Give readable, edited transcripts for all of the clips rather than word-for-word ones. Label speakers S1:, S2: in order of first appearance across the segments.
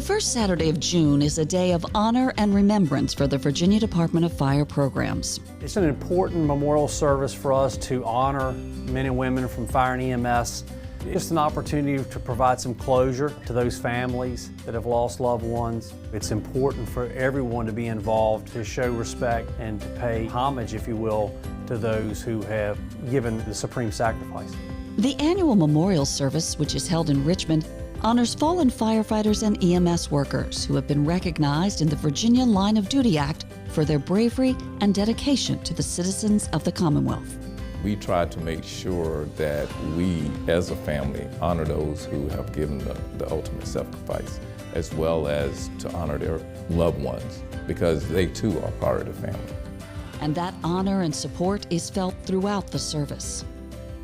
S1: The first Saturday of June is a day of honor and remembrance for the Virginia Department of Fire programs.
S2: It's an important memorial service for us to honor men and women from fire and EMS. It's an opportunity to provide some closure to those families that have lost loved ones. It's important for everyone to be involved, to show respect and to pay homage, if you will, to those who have given the supreme sacrifice.
S1: The annual memorial service, which is held in Richmond, honors fallen firefighters and EMS workers who have been recognized in the Virginia Line of Duty Act for their bravery and dedication to the citizens of the Commonwealth.
S3: We try to make sure that we, as a family, honor those who have given the ultimate sacrifice, as well as to honor their loved ones, because they too are part of the family.
S1: And that honor and support is felt throughout the service.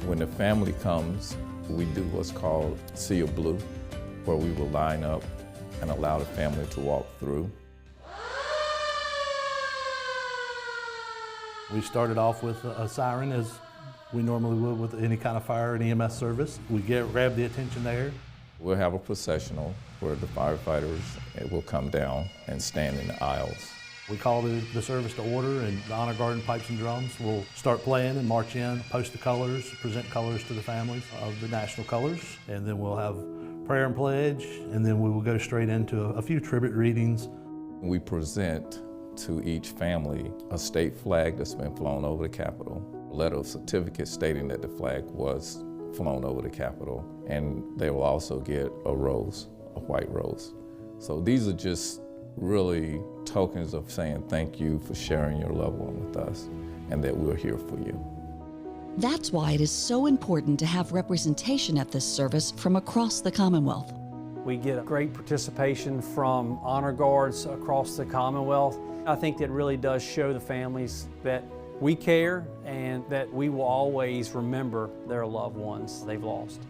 S3: When the family comes, we do what's called Sea of Blue, where we will line up and allow the family to walk through.
S4: We started off with a siren, as we normally would with any kind of fire and EMS service. We grab the attention there.
S3: We'll have a processional where the firefighters will come down and stand in the aisles.
S4: We call the service to order, and the honor guard and pipes and drums will start playing and march in, post the colors, present colors to the families of the national colors, and then we'll have prayer and pledge, and then we will go straight into a few tribute readings.
S3: We present to each family a state flag that's been flown over the Capitol, a letter of certificate stating that the flag was flown over the Capitol, and they will also get a rose, a white rose. So these are just really tokens of saying thank you for sharing your loved one with us and that we're here for you.
S1: That's why it is so important to have representation at this service from across the Commonwealth.
S2: We get a great participation from honor guards across the Commonwealth. I think that really does show the families that we care and that we will always remember their loved ones they've lost.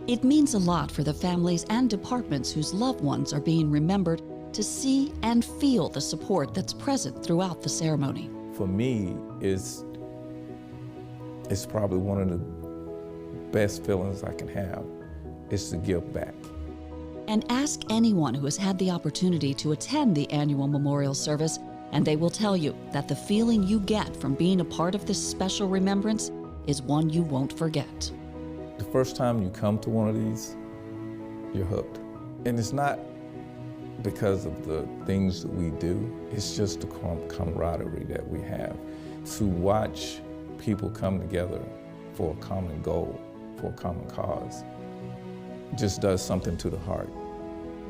S1: It means a lot for the families and departments whose loved ones are being remembered to see and feel the support that's present throughout the ceremony.
S3: For me, it's probably one of the best feelings I can have, is to give back.
S1: And ask anyone who has had the opportunity to attend the annual memorial service, and they will tell you that the feeling you get from being a part of this special remembrance is one you won't forget.
S3: The first time you come to one of these, you're hooked. And it's not because of the things that we do, it's just the camaraderie that we have. To watch people come together for a common goal, for a common cause, just does something to the heart.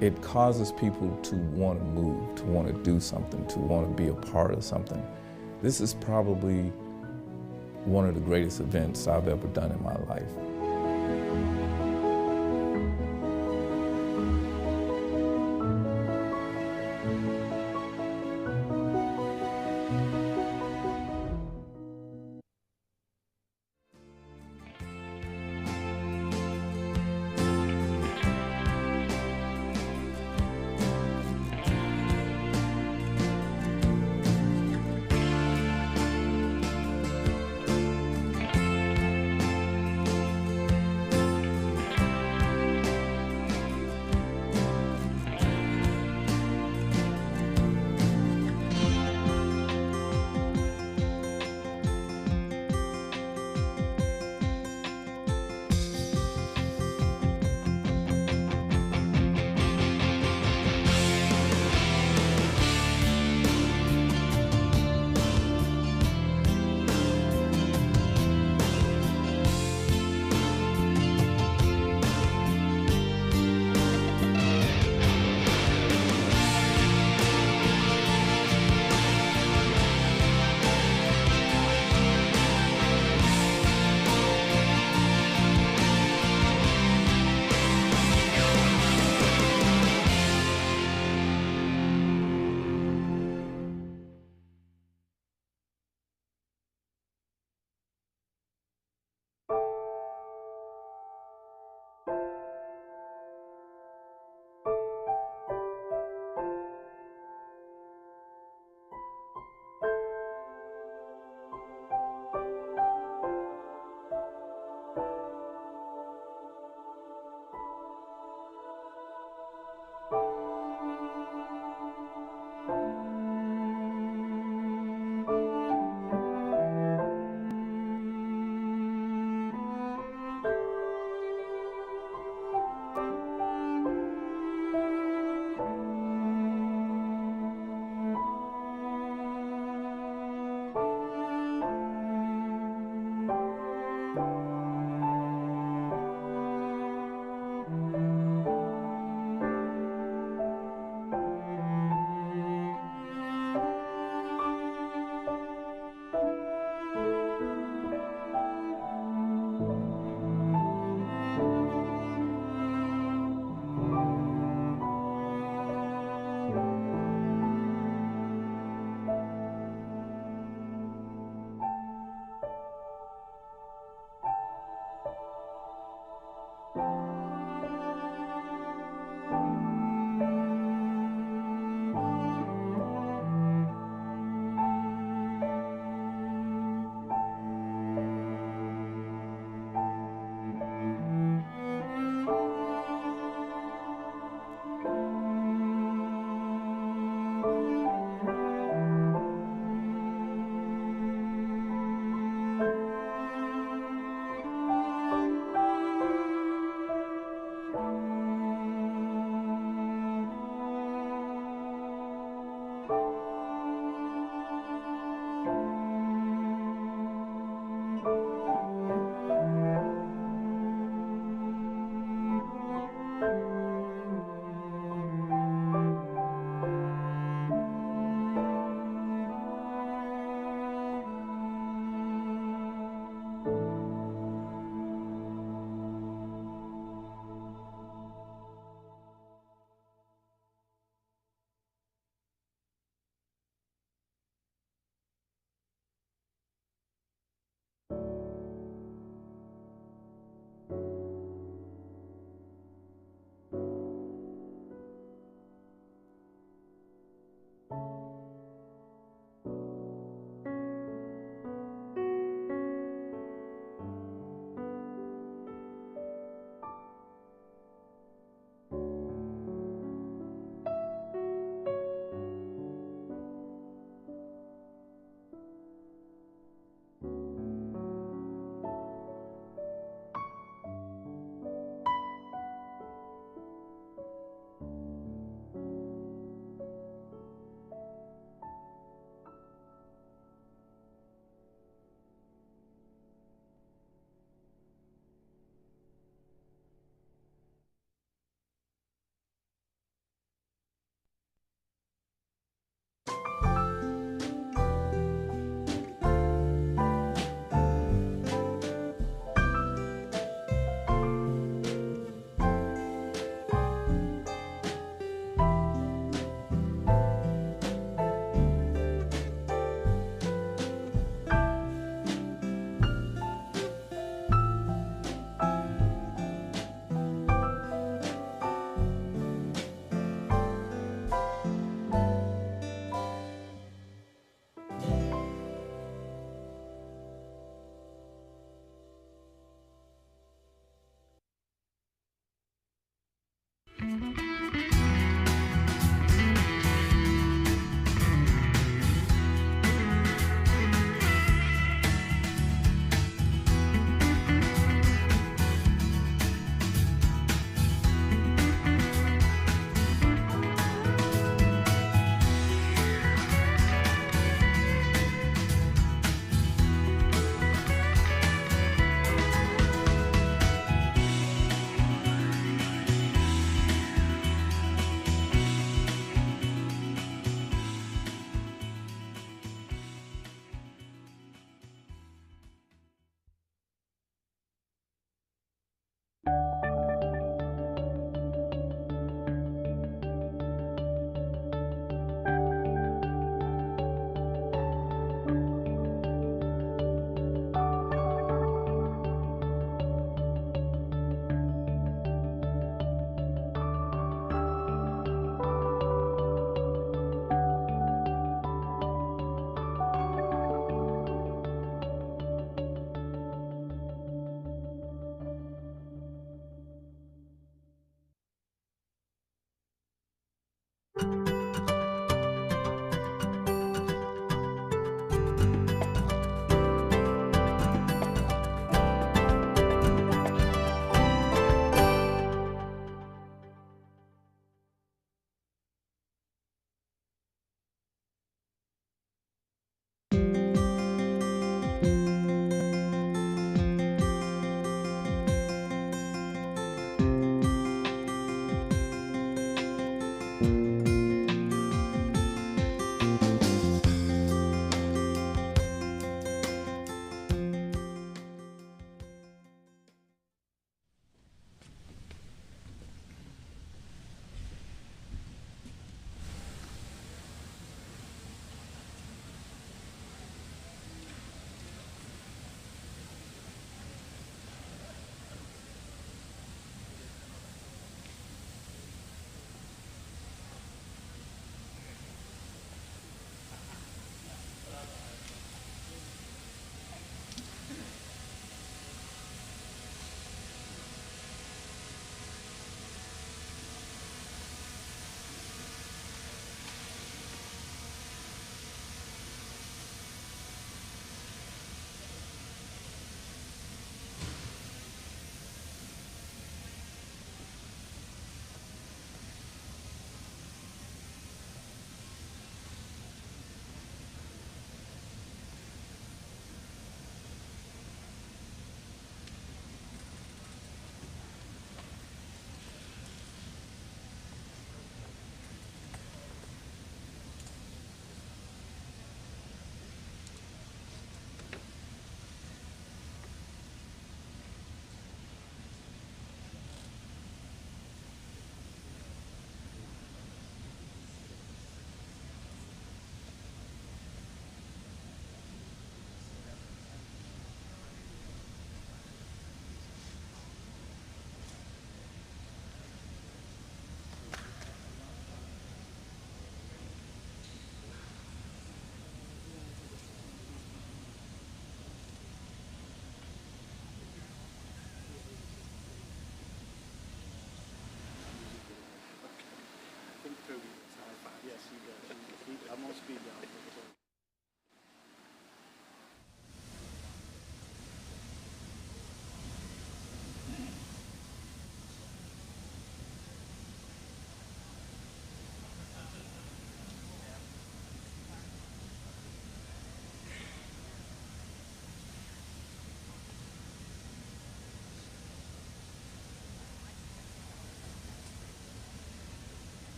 S3: It causes people to want to move, to want to do something, to want to be a part of something. This is probably one of the greatest events I've ever done in my life.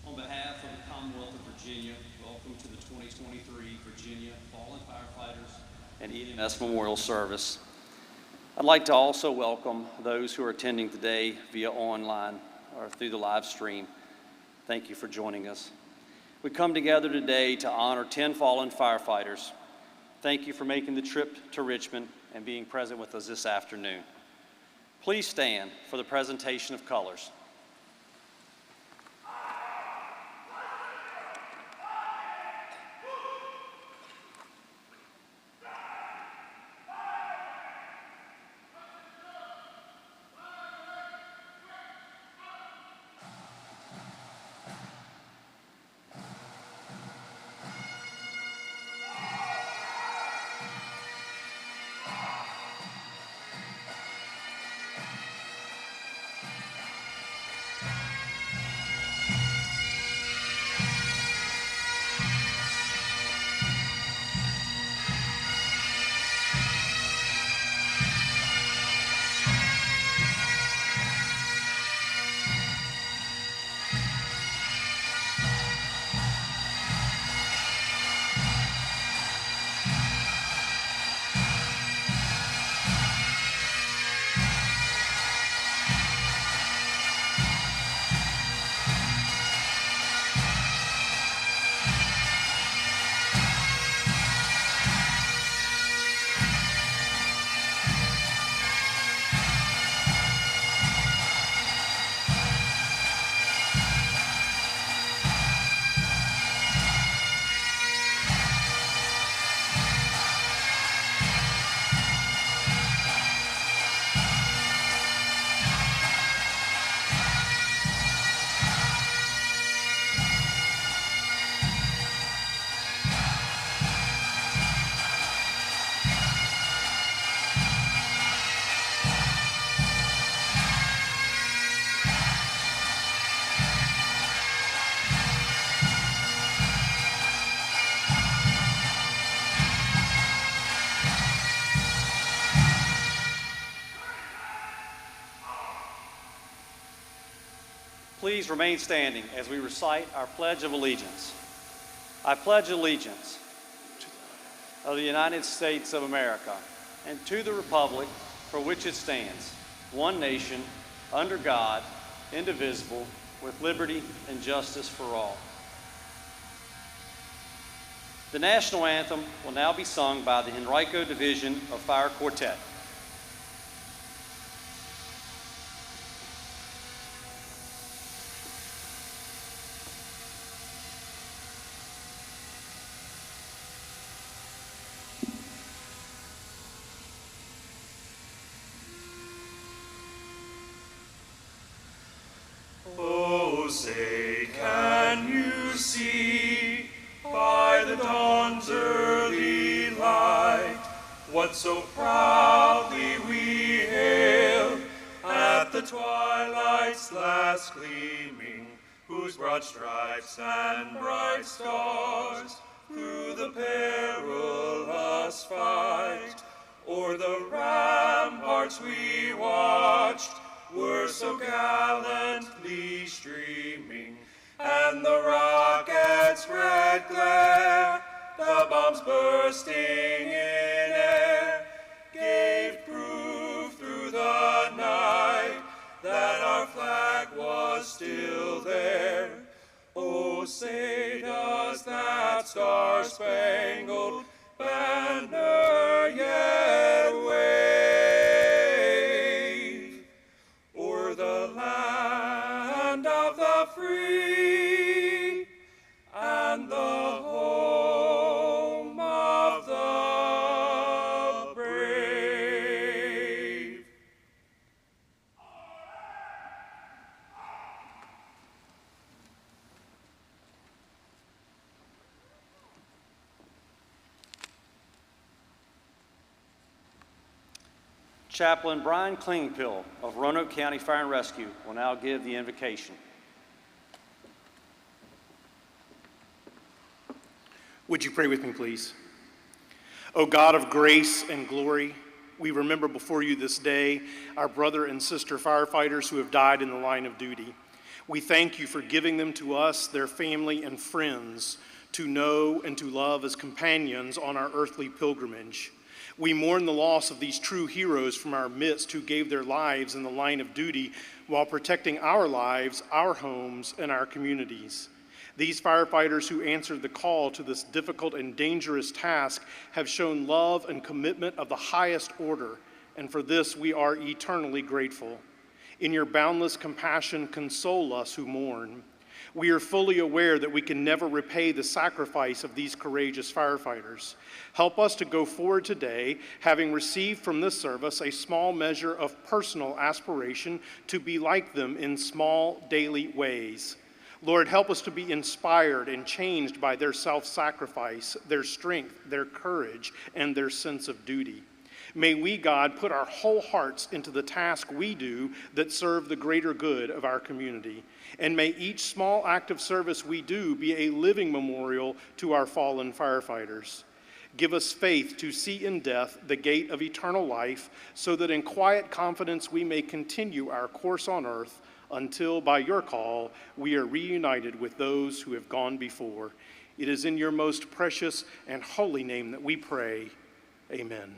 S5: On behalf of the Commonwealth of Virginia, welcome to the 2023 Virginia Fallen Firefighters and EMS Memorial Service. I'd like to also welcome those who are attending today via online or through the live stream. Thank you for joining us. We come together today to honor 10 fallen firefighters. Thank you for making the trip to Richmond and being present with us this afternoon. Please stand for the presentation of colors. Please remain standing as we recite our Pledge of Allegiance. I pledge allegiance to the United States of America and to the republic for which it stands, one nation, under God, indivisible, with liberty and justice for all. The national anthem will now be sung by the Henrico Division of Fire Quartet.
S6: Oh, say, can you see by the dawn's early light what so proudly we hailed at the twilight's last gleaming, whose broad stripes and bright stars through the perilous fight o'er the ramparts we watched were so gallantly streaming, and the rocket's red glare, the bombs bursting in air gave proof through the night that our flag was still there. Oh, say does that star-spangled banner yet wave o'er the land of the free and the home of the brave.
S5: Chaplain Brian Klingpill of Roanoke County Fire and Rescue will now give the invocation.
S7: Would you pray with me, please? O God of grace and glory, we remember before you this day our brother and sister firefighters who have died in the line of duty. We thank you for giving them to us, their family and friends, to know and to love as companions on our earthly pilgrimage. We mourn the loss of these true heroes from our midst who gave their lives in the line of duty while protecting our lives, our homes, and our communities. These firefighters who answered the call to this difficult and dangerous task have shown love and commitment of the highest order, and for this we are eternally grateful. In your boundless compassion, console us who mourn. We are fully aware that we can never repay the sacrifice of these courageous firefighters. Help us to go forward today, having received from this service a small measure of personal aspiration to be like them in small daily ways. Lord, help us to be inspired and changed by their self-sacrifice, their strength, their courage, and their sense of duty. May we, God, put our whole hearts into the task we do that serve the greater good of our community. And may each small act of service we do be a living memorial to our fallen firefighters. Give us faith to see in death the gate of eternal life, so that in quiet confidence we may continue our course on earth until, by your call, we are reunited with those who have gone before. It is in your most precious and holy name that we pray. Amen.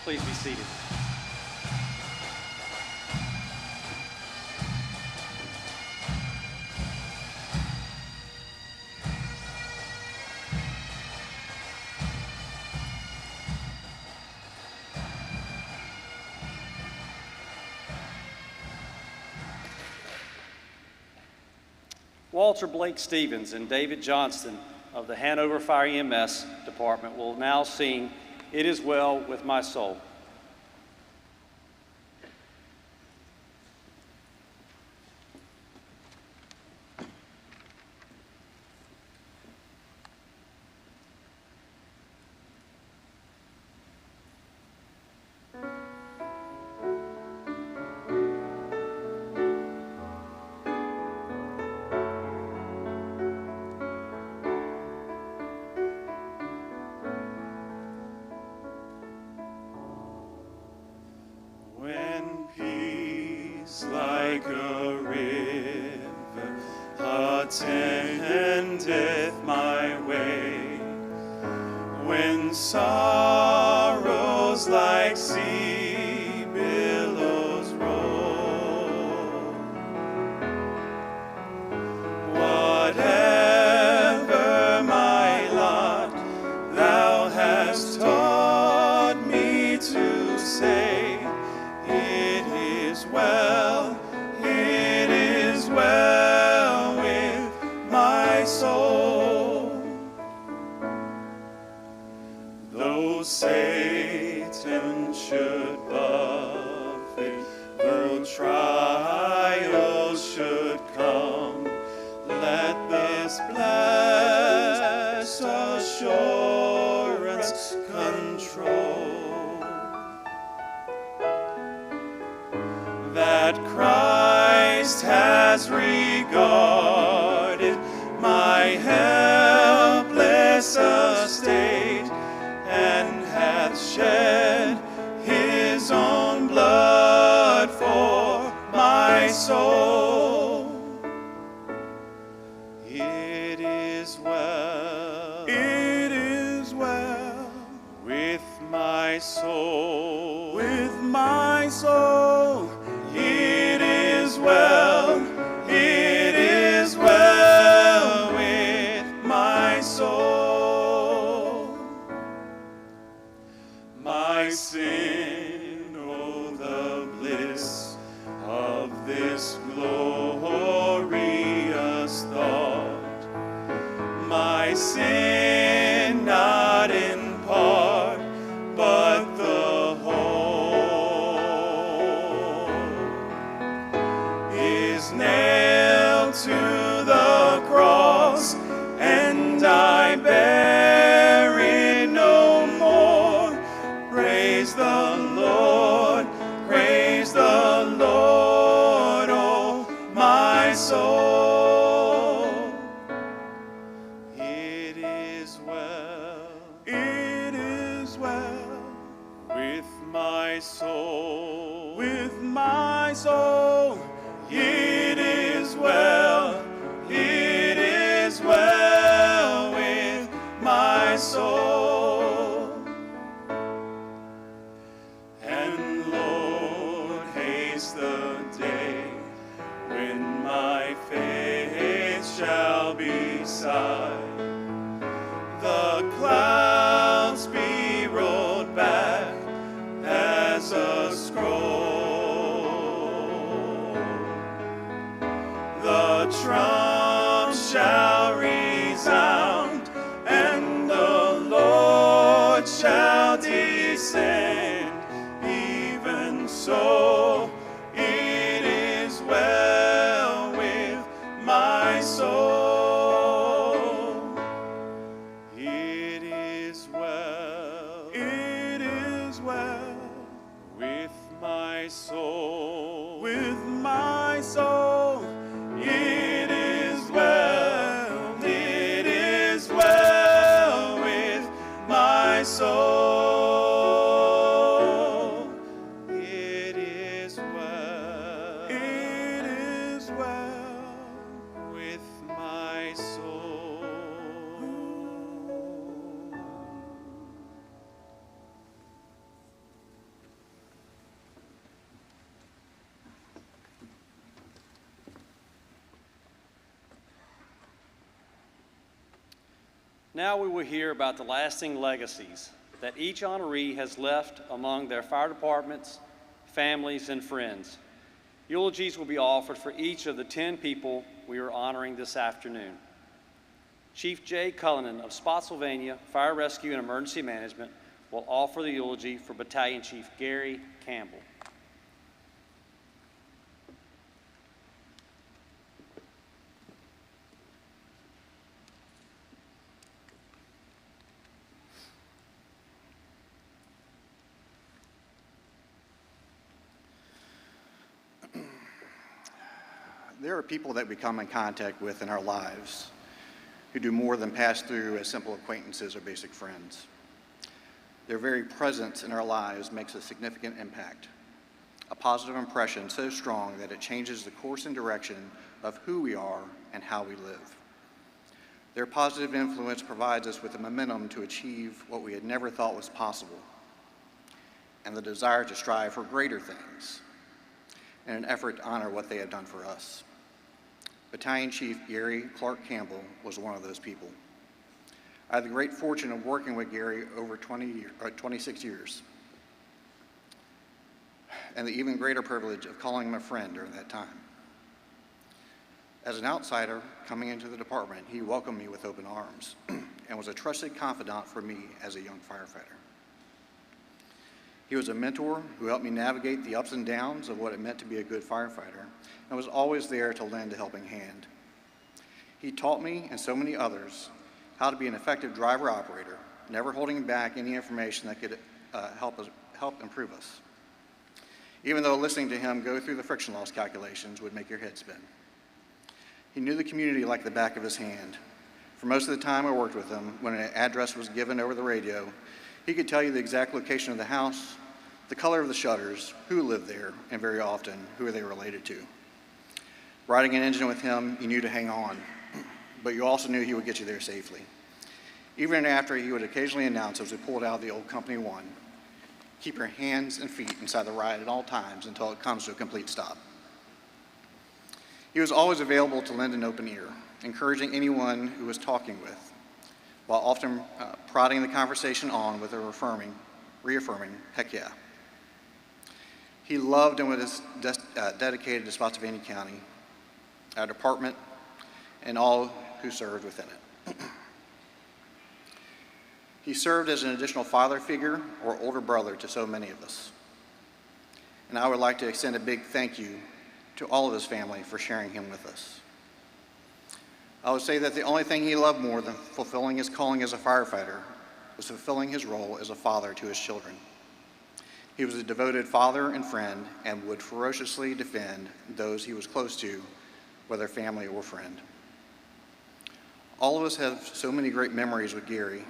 S5: Please be seated. Walter Blake Stevens and David Johnston of the Hanover Fire EMS Department will now sing "It Is Well With My Soul."
S6: When peace like a river attendeth my way, when sorrows like sea billows roll, whatever my lot, thou hast taught me to say, it is well with my soul. Though Satan should buffet, though trials should come, let this blessed assurance control, that Christ has regarded my helpless estate, and hath shed his own blood for my soul. It is well with my soul, with my soul. It is well with my soul. My sin, oh, the bliss of this glorious thought. My sin, not in part, but the whole, is nailed to the cross, and I bear it no more. Praise the Lord, oh my soul. It is well with my soul, with my soul. It is well with my soul. And Lord, haste the day when my faith shall be sight, the clouds be rolled back as a scroll, the trump shall resound, and the Lord shall descend. Even so, it is well with my soul. It is well with my soul, with my soul. It is well with my soul. It is well with my soul.
S5: Now we will hear about the lasting legacies that each honoree has left among their fire departments, families, and friends. Eulogies will be offered for each of the 10 people we are honoring this afternoon. Chief Jay Cullinan of Spotsylvania Fire Rescue and Emergency Management will offer the eulogy for Battalion Chief Gary Campbell.
S8: There are people that we come in contact with in our lives who do more than pass through as simple acquaintances or basic friends. Their very presence in our lives makes a significant impact, a positive impression so strong that it changes the course and direction of who we are and how we live. Their positive influence provides us with the momentum to achieve what we had never thought was possible, and the desire to strive for greater things in an effort to honor what they have done for us. Battalion Chief Gary Clark Campbell was one of those people. I had the great fortune of working with Gary over 26 years, and the even greater privilege of calling him a friend during that time. As an outsider coming into the department, he welcomed me with open arms and was a trusted confidant for me as a young firefighter. He was a mentor who helped me navigate the ups and downs of what it meant to be a good firefighter and was always there to lend a helping hand. He taught me and so many others how to be an effective driver-operator, never holding back any information that could help improve us, even though listening to him go through the friction loss calculations would make your head spin. He knew the community like the back of his hand. For most of the time I worked with him, when an address was given over the radio, he could tell you the exact location of the house, the color of the shutters, who lived there, and very often, who are they related to. Riding an engine with him, you knew to hang on, but you also knew he would get you there safely. Even after he would occasionally announce as we pulled out of the old Company 1, keep your hands and feet inside the ride at all times until it comes to a complete stop. He was always available to lend an open ear, encouraging anyone who was talking with, while often prodding the conversation on with a reaffirming, heck yeah. He loved and was dedicated to Spotsylvania County, our department, and all who served within it. He served as an additional father figure or older brother to so many of us. And I would like to extend a big thank you to all of his family for sharing him with us. I would say that the only thing he loved more than fulfilling his calling as a firefighter was fulfilling his role as a father to his children. He was a devoted father and friend and would ferociously defend those he was close to, whether family or friend. All of us have so many great memories with Gary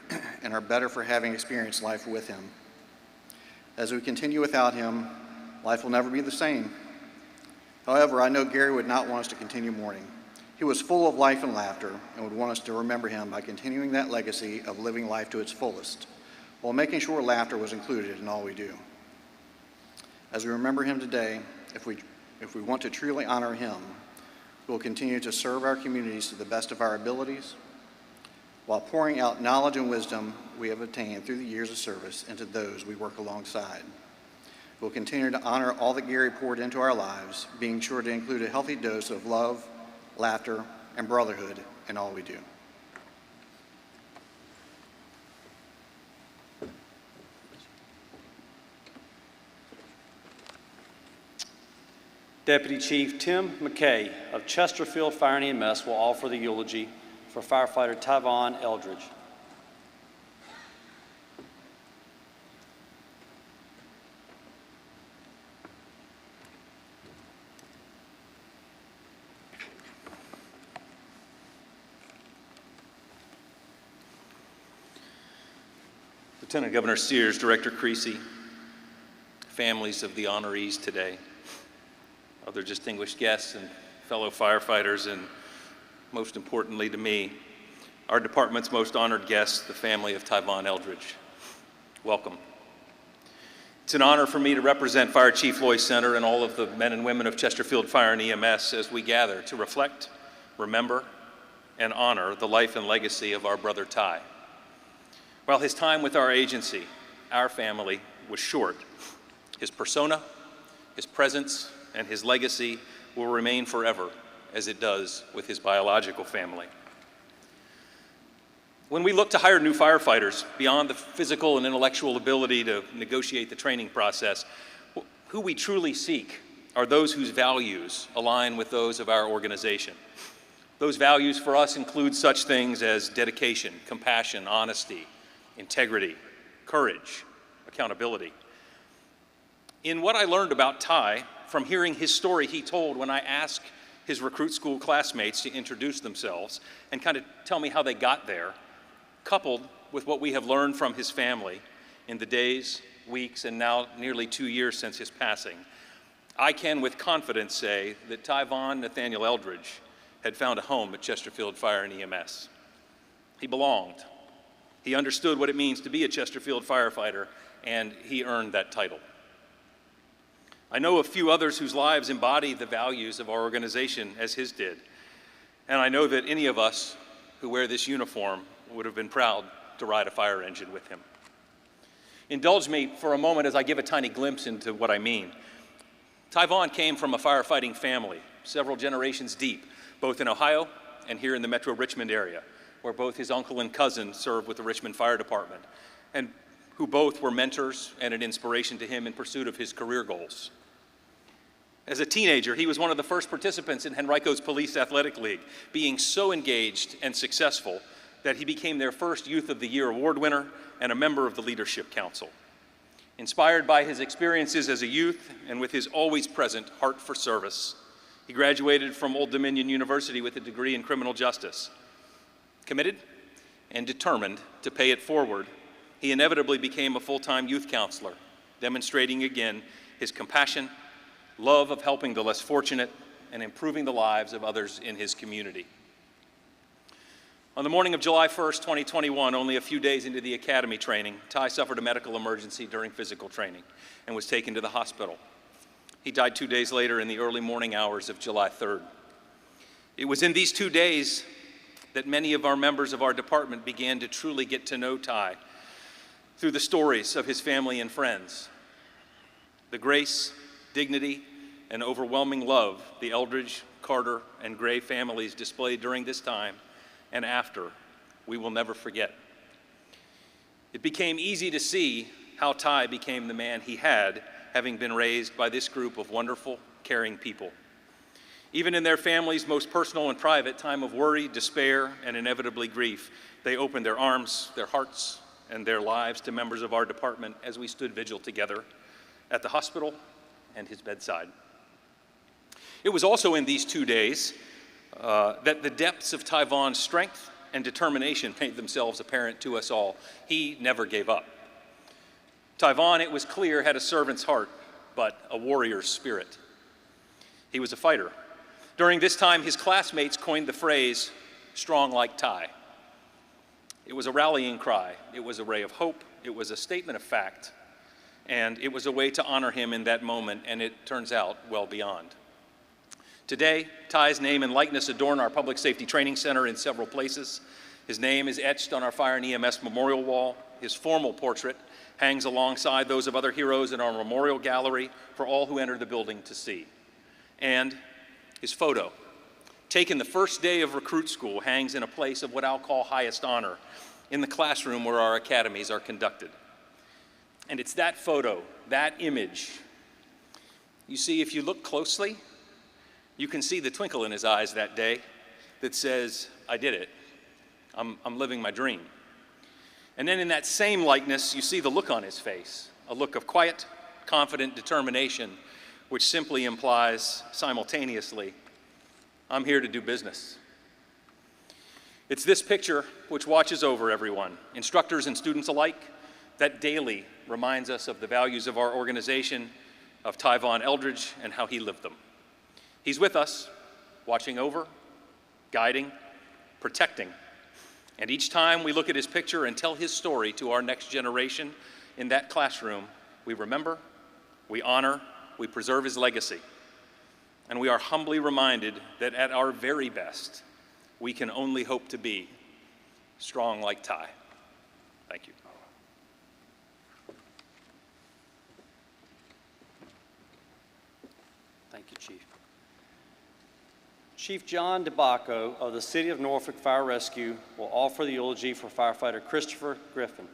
S8: and are better for having experienced life with him. As we continue without him, life will never be the same. However, I know Gary would not want us to continue mourning. He was full of life and laughter and would want us to remember him by continuing that legacy of living life to its fullest, while making sure laughter was included in all we do. As we remember him today, if we want to truly honor him, we will continue to serve our communities to the best of our abilities, while pouring out knowledge and wisdom we have obtained through the years of service into those we work alongside. We'll continue to honor all that Gary poured into our lives, being sure to include a healthy dose of love, laughter, and brotherhood in all we do.
S5: Deputy Chief Tim McKay of Chesterfield Fire and EMS will offer the eulogy for firefighter Tyvon Eldridge.
S9: Lieutenant Governor Sears, Director Creasy, families of the honorees today, other distinguished guests and fellow firefighters, and most importantly to me, our department's most honored guest, the family of Tyvon Eldridge. Welcome. It's an honor for me to represent Fire Chief Loy Center and all of the men and women of Chesterfield Fire and EMS as we gather to reflect, remember, and honor the life and legacy of our brother Ty. While his time with our agency, our family, was short, his persona, his presence, and his legacy will remain forever, as it does with his biological family. When we look to hire new firefighters, beyond the physical and intellectual ability to negotiate the training process, who we truly seek are those whose values align with those of our organization. Those values for us include such things as dedication, compassion, honesty, integrity, courage, accountability. In what I learned about Ty from hearing his story he told when I asked his recruit school classmates to introduce themselves and kind of tell me how they got there, coupled with what we have learned from his family in the days, weeks, and now nearly 2 years since his passing, I can with confidence say that Tyvon Nathaniel Eldridge had found a home at Chesterfield Fire and EMS. He belonged. He understood what it means to be a Chesterfield firefighter, and he earned that title. I know a few others whose lives embody the values of our organization as his did, and I know that any of us who wear this uniform would have been proud to ride a fire engine with him. Indulge me for a moment as I give a tiny glimpse into what I mean. Tyvon came from a firefighting family, several generations deep, both in Ohio and here in the Metro Richmond area, where both his uncle and cousin served with the Richmond Fire Department, and who both were mentors and an inspiration to him in pursuit of his career goals. As a teenager, he was one of the first participants in Henrico's Police Athletic League, being so engaged and successful that he became their first Youth of the Year award winner and a member of the Leadership Council. Inspired by his experiences as a youth and with his always present heart for service, he graduated from Old Dominion University with a degree in criminal justice. Committed and determined to pay it forward, he inevitably became a full-time youth counselor, demonstrating again his compassion, love of helping the less fortunate, and improving the lives of others in his community. On the morning of July 1st, 2021, only a few days into the academy training, Ty suffered a medical emergency during physical training and was taken to the hospital. He died 2 days later in the early morning hours of July 3rd. It was in these 2 days that many of our members of our department began to truly get to know Ty through the stories of his family and friends. The grace, dignity, and overwhelming love the Eldridge, Carter, and Gray families displayed during this time and after, we will never forget. It became easy to see how Ty became the man he had, having been raised by this group of wonderful, caring people. Even in their family's most personal and private time of worry, despair, and inevitably grief, they opened their arms, their hearts, and their lives to members of our department as we stood vigil together at the hospital and his bedside. It was also in these 2 days that the depths of Tyvon's strength and determination made themselves apparent to us all. He never gave up. Tyvon, it was clear, had a servant's heart, but a warrior's spirit. He was a fighter. During this time, his classmates coined the phrase, "strong like Ty." It was a rallying cry. It was a ray of hope. It was a statement of fact. And it was a way to honor him in that moment, and it turns out well beyond. Today, Ty's name and likeness adorn our Public Safety Training Center in several places. His name is etched on our Fire and EMS memorial wall. His formal portrait hangs alongside those of other heroes in our memorial gallery for all who enter the building to see. And his photo, taken the first day of recruit school, hangs in a place of what I'll call highest honor, in the classroom where our academies are conducted. And it's that photo, that image. You see, if you look closely, you can see the twinkle in his eyes that day that says, "I did it. I'm living my dream." And then in that same likeness, you see the look on his face, a look of quiet, confident determination, which simply implies simultaneously, "I'm here to do business." It's this picture which watches over everyone, instructors and students alike, that daily reminds us of the values of our organization, of Tyvon Eldridge, and how he lived them. He's with us, watching over, guiding, protecting. And each time we look at his picture and tell his story to our next generation in that classroom, we remember, we honor, we preserve his legacy. And we are humbly reminded that at our very best, we can only hope to be strong like Ty. Thank you.
S5: Thank you, Chief. Chief John DeBacco of the City of Norfolk Fire Rescue will offer the eulogy for firefighter Christopher Griffin.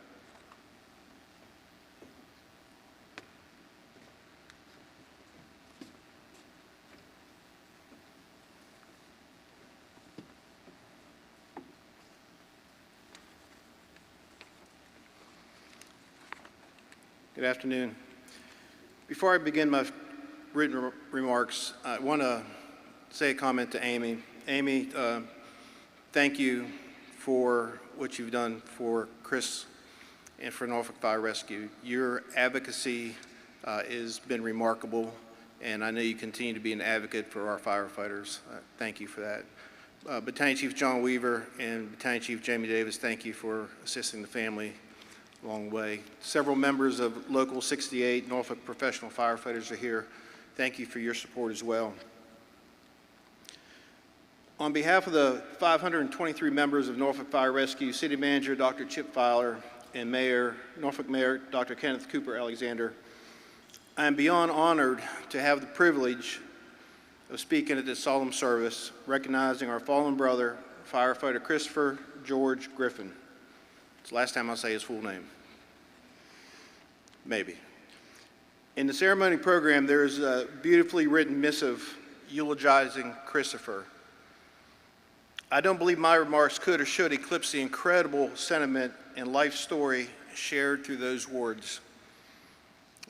S8: Good afternoon. Before I begin my written remarks, I want to say a comment to Amy. Amy, thank you for what you've done for Chris and for Norfolk Fire Rescue. Your advocacy has been remarkable, and I know you continue to be an advocate for our firefighters. Thank you for that. Battalion Chief John Weaver and Battalion Chief Jamie Davis, thank you for assisting the family along the way. Several members of Local 68 Norfolk professional firefighters are here. Thank you for your support as well. On behalf of the 523 members of Norfolk Fire Rescue, City Manager Dr. Chip Fowler and Norfolk Mayor Dr. Kenneth Cooper Alexander, I am beyond honored to have the privilege of speaking at this solemn service, recognizing our fallen brother, firefighter Christopher George Griffin. It's the last time I'll say his full name. Maybe. In the ceremony program, there is a beautifully written missive eulogizing Christopher. I don't believe my remarks could or should eclipse the incredible sentiment and life story shared through those words.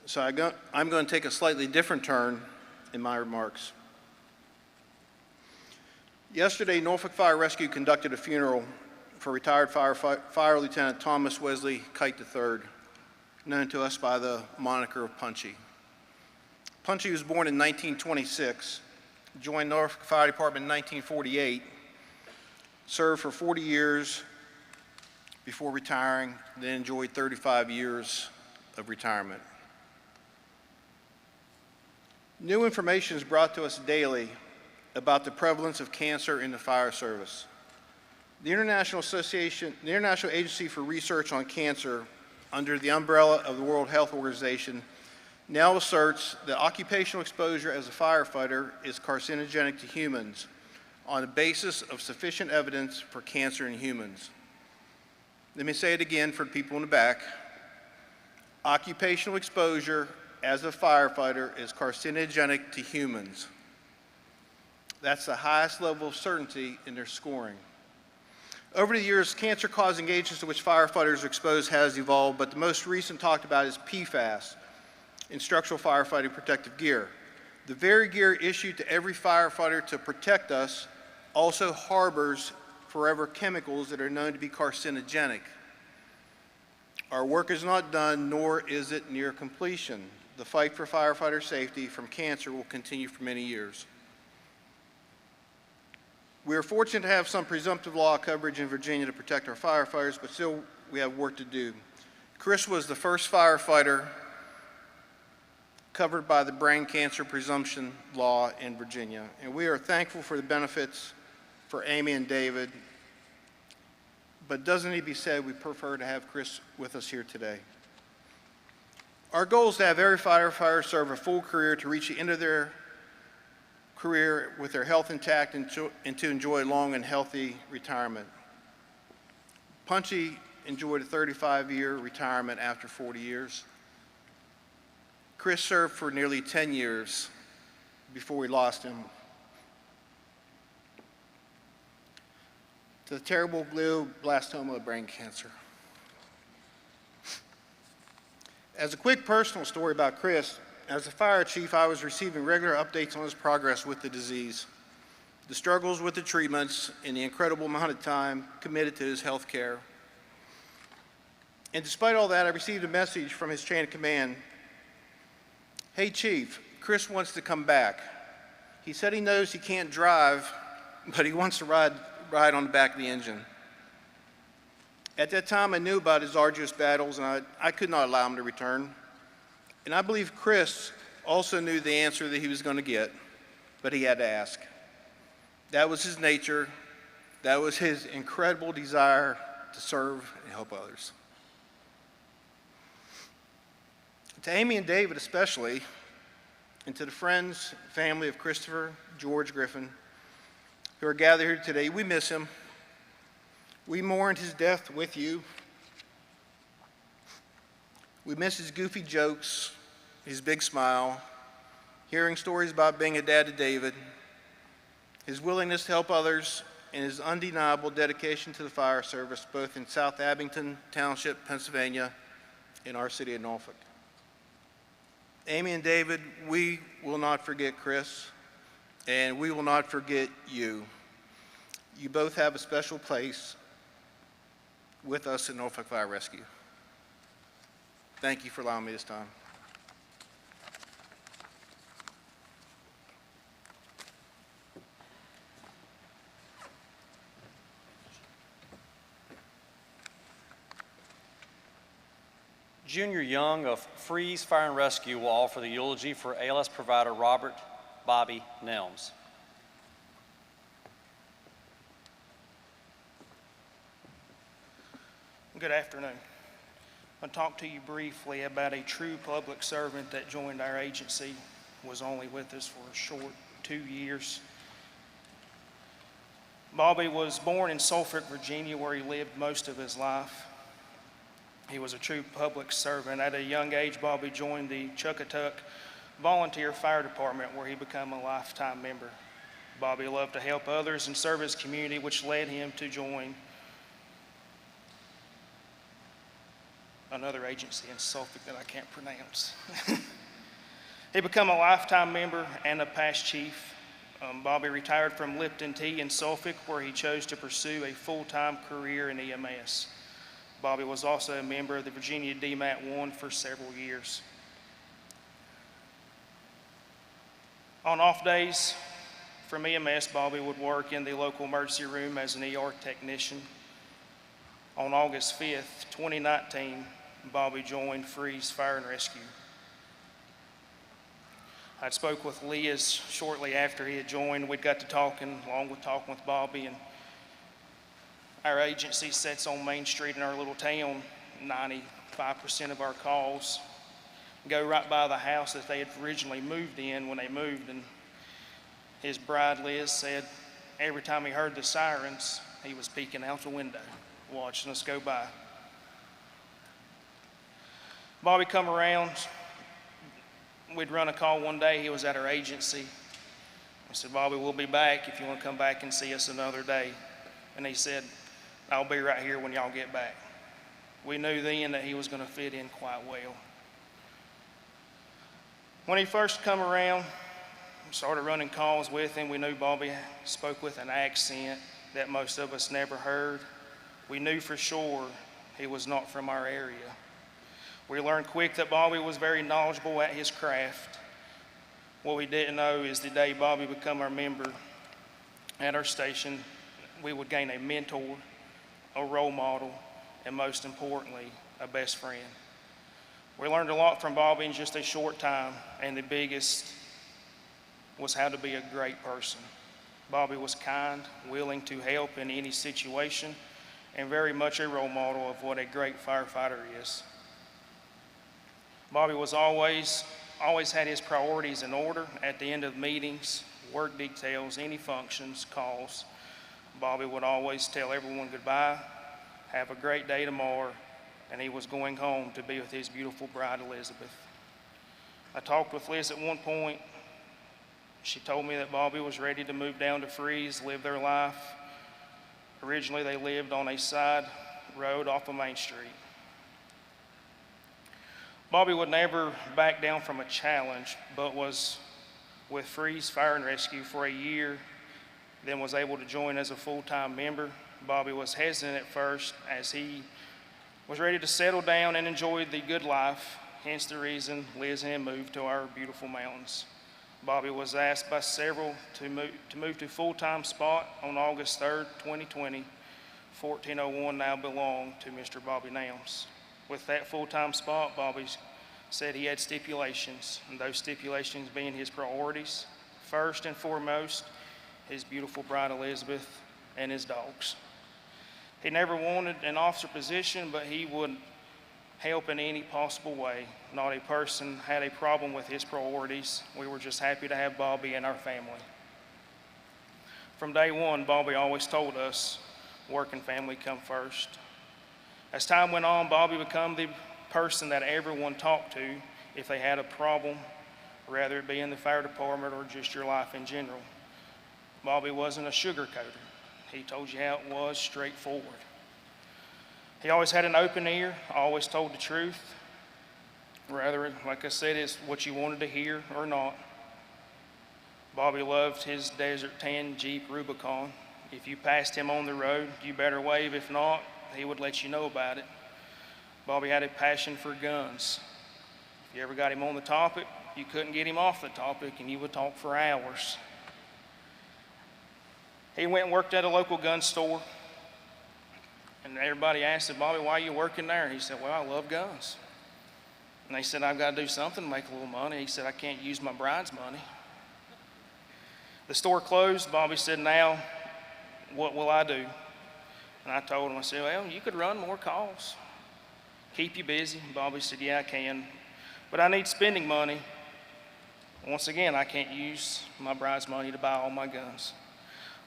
S8: So I'm going to take a slightly different turn in my remarks. Yesterday, Norfolk Fire Rescue conducted a funeral for retired Fire Lieutenant Thomas Wesley Kite III, known to us by the moniker of Punchy. Punchy was born in 1926, joined Norfolk Fire Department in 1948, served for 40 years before retiring, then enjoyed 35 years of retirement. New information is brought to us daily about the prevalence of cancer in the fire service. The International Agency for Research on Cancer, under the umbrella of the World Health Organization, now asserts that occupational exposure as a firefighter is carcinogenic to humans on the basis of sufficient evidence for cancer in humans. Let me say it again for the people in the back. Occupational exposure as a firefighter is carcinogenic to humans. That's the highest level of certainty in their scoring. Over the years, cancer-causing agents to which firefighters are exposed has evolved, but the most recent talked about is PFAS, instructional firefighting protective gear. The very gear issued to every firefighter to protect us also harbors forever chemicals that are known to be carcinogenic. Our work is not done, nor is it near completion. The fight for firefighter safety from cancer will continue for many years. We are fortunate to have some presumptive law coverage in Virginia to protect our firefighters, but still we have work to do. Chris was the first firefighter covered by the brain cancer presumption law in Virginia, and we are thankful for the benefits for Amy and David, but doesn't need to be said, we prefer to have Chris with us here today. Our goal is to have every firefighter serve a full career to reach the end of their career with their health intact and to enjoy a long and healthy retirement. Punchy enjoyed a 35-year retirement after 40 years. Chris served for nearly 10 years before we lost him to the terrible glioblastoma of brain cancer. As a quick personal story about Chris, as a fire chief, I was receiving regular updates on his progress with the disease, the struggles with the treatments, and the incredible amount of time committed to his health care. And despite all that, I received a message from his chain of command. Hey, Chief, Chris wants to come back. He said he knows he can't drive, but he wants to ride on the back of the engine. At that time, I knew about his arduous battles, and I could not allow him to return. And I believe Chris also knew the answer that he was going to get, but he had to ask. That was his nature. That was his incredible desire to serve and help others. To Amy and David especially,
S10: and to the friends, family of Christopher George Griffin, who are gathered here today, we miss him. We mourned his death with you. We miss his goofy jokes, his big smile, hearing stories about being a dad to David, his willingness to help others, and his undeniable dedication to the fire service, both in South Abington Township, Pennsylvania, and our city of Norfolk. Amy and David, we will not forget Chris, and we will not forget you. You both have a special place with us at Norfolk Fire Rescue. Thank you for allowing me this time.
S5: Junior Young of Freeze Fire and Rescue will offer the eulogy for ALS provider Robert Bobby Nelms.
S11: Good afternoon. I'll talk to you briefly about a true public servant that joined our agency, was only with us for a short 2 years. Bobby was born in Suffolk, Virginia, where he lived most of his life. He was a true public servant. At a young age, Bobby joined the Chuckatuck Volunteer Fire Department, where he became a lifetime member. Bobby loved to help others and serve his community, which led him to join another agency in Suffolk that I can't pronounce. He became a lifetime member and a past chief. Bobby retired from Lipton Tea in Suffolk, where he chose to pursue a full-time career in EMS. Bobby was also a member of the Virginia DMAT 1 for several years. On off days from EMS, Bobby would work in the local emergency room as an ER technician. On August 5th, 2019, Bobby joined Freeze Fire and Rescue. I spoke with Liz shortly after he had joined. We'd got to talking, along with talking with Bobby, and our agency sits on Main Street in our little town. 95% of our calls go right by the house that they had originally moved in when they moved, and his bride Liz said every time he heard the sirens, he was peeking out the window, watching us go by. Bobby come around. We'd run a call one day. He was at our agency. I said, Bobby, we'll be back if you want to come back and see us another day. And he said, I'll be right here when y'all get back. We knew then that he was going to fit in quite well. When he first come around, we started running calls with him. We knew Bobby spoke with an accent that most of us never heard. We knew for sure he was not from our area. We learned quick that Bobby was very knowledgeable at his craft. What we didn't know is the day Bobby became our member at our station, we would gain a mentor, a role model, and most importantly, a best friend. We learned a lot from Bobby in just a short time, and the biggest was how to be a great person. Bobby was kind, willing to help in any situation, and very much a role model of what a great firefighter is. Bobby was always had his priorities in order at the end of meetings, work details, any functions, calls. Bobby would always tell everyone goodbye, have a great day tomorrow, and he was going home to be with his beautiful bride, Elizabeth. I talked with Liz at one point. She told me that Bobby was ready to move down to Freeze, live their life. Originally, they lived on a side road off of Main Street. Bobby would never back down from a challenge, but was with Freeze Fire and Rescue for a year, then was able to join as a full-time member. Bobby was hesitant at first as he was ready to settle down and enjoy the good life, hence the reason Liz and him moved to our beautiful mountains. Bobby was asked by several to move to full-time spot on August 3rd, 2020. 1401 now belonged to Mr. Bobby Nelms. With that full-time spot, Bobby said he had stipulations, and those stipulations being his priorities. First and foremost, his beautiful bride Elizabeth and his dogs. He never wanted an officer position, but he would help in any possible way. Not a person had a problem with his priorities. We were just happy to have Bobby in our family. From day one, Bobby always told us, work and family come first. As time went on, Bobby became the person that everyone talked to if they had a problem, whether it be in the fire department or just your life in general. Bobby wasn't a sugarcoater. He told you how it was, straightforward. He always had an open ear, always told the truth, whether, like I said, it's what you wanted to hear or not. Bobby loved his Desert Tan Jeep Rubicon. If you passed him on the road, you better wave. If not, he would let you know about it. Bobby had a passion for guns. If you ever got him on the topic, you couldn't get him off the topic, and you would talk for hours. He went and worked at a local gun store, and everybody asked him, Bobby, why are you working there? He said, well, I love guns. And they said, I've got to do something to make a little money. He said, I can't use my bride's money. The store closed. Bobby said, now, what will I do? And I told him, I said, well, you could run more calls, keep you busy. Bobby said, yeah, I can, but I need spending money. Once again, I can't use my bride's money to buy all my guns.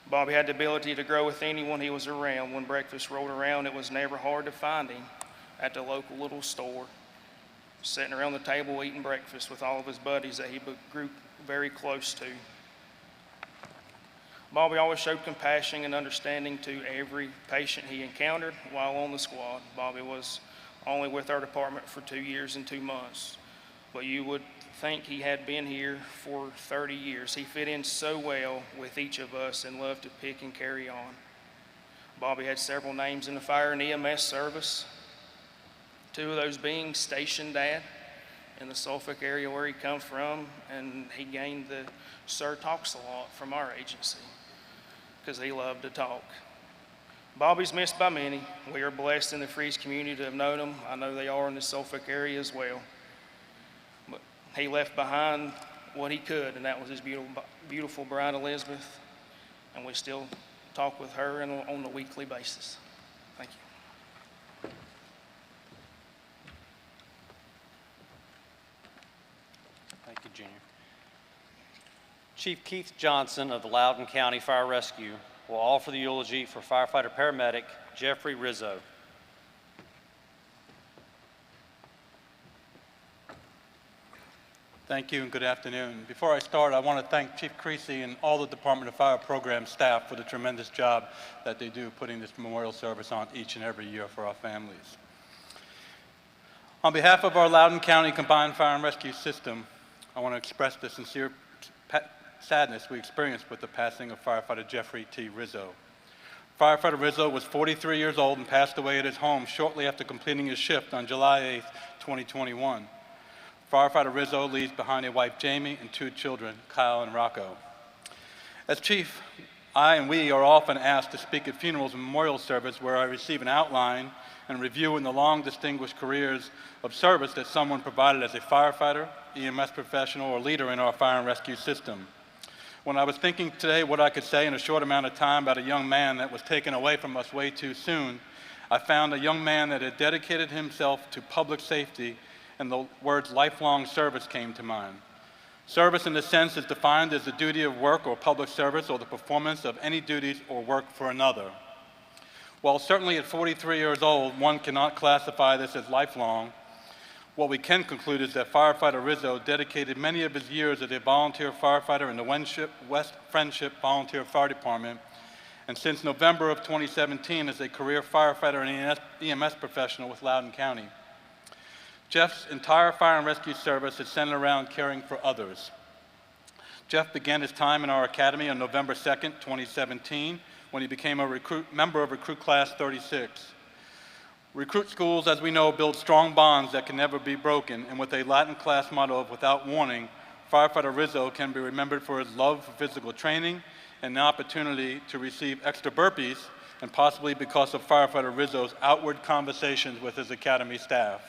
S11: Bobby had the ability to grow with anyone he was around. When breakfast rolled around, it was never hard to find him at the local little store, sitting around the table eating breakfast with all of his buddies that he grew very close to. Bobby always showed compassion and understanding to every patient he encountered while on the squad. Bobby was only with our department for 2 years and 2 months, but you would think he had been here for 30 years. He fit in so well with each of us and loved to pick and carry on. Bobby had several names in the fire and EMS service, 2 of those being Station Dad in the Suffolk area where he come from, and he gained the Sir Talks a Lot from our agency because he loved to talk. Bobby's missed by many. We are blessed in the Freeze community to have known him. I know they are in the Suffolk area as well. But he left behind what he could, and that was his beautiful bride, Elizabeth, and we still talk with her on a weekly basis. Thank you.
S5: Thank you, Junior. Chief Keith Johnson of the Loudoun County Fire Rescue will offer the eulogy for firefighter paramedic Jeffrey Rizzo.
S12: Thank you and good afternoon. Before I start, I want to thank Chief Creasy and all the Department of Fire program staff for the tremendous job that they do putting this memorial service on each and every year for our families. On behalf of our Loudoun County Combined Fire and Rescue System, I want to express the sincere sadness we experienced with the passing of firefighter Jeffrey T. Rizzo. Firefighter Rizzo was 43 years old and passed away at his home shortly after completing his shift on July 8, 2021. Firefighter Rizzo leaves behind a wife, Jamie, and 2 children, Kyle and Rocco. As chief, I and we are often asked to speak at funerals and memorial service where I receive an outline and review in the long distinguished careers of service that someone provided as a firefighter, EMS professional, or leader in our fire and rescue system. When I was thinking today what I could say in a short amount of time about a young man that was taken away from us way too soon, I found a young man that had dedicated himself to public safety, and the words lifelong service came to mind. Service in this sense is defined as the duty of work or public service or the performance of any duties or work for another. While certainly at 43 years old, one cannot classify this as lifelong, what we can conclude is that firefighter Rizzo dedicated many of his years as a volunteer firefighter in the West Friendship Volunteer Fire Department, and since November of 2017 as a career firefighter and EMS professional with Loudoun County. Jeff's entire fire and rescue service is centered around caring for others. Jeff began his time in our academy on November 2nd, 2017, when he became a member of Recruit Class 36. Recruit schools, as we know, build strong bonds that can never be broken, and with a Latin class motto of without warning, firefighter Rizzo can be remembered for his love for physical training and the opportunity to receive extra burpees, and possibly because of firefighter Rizzo's outward conversations with his academy staff.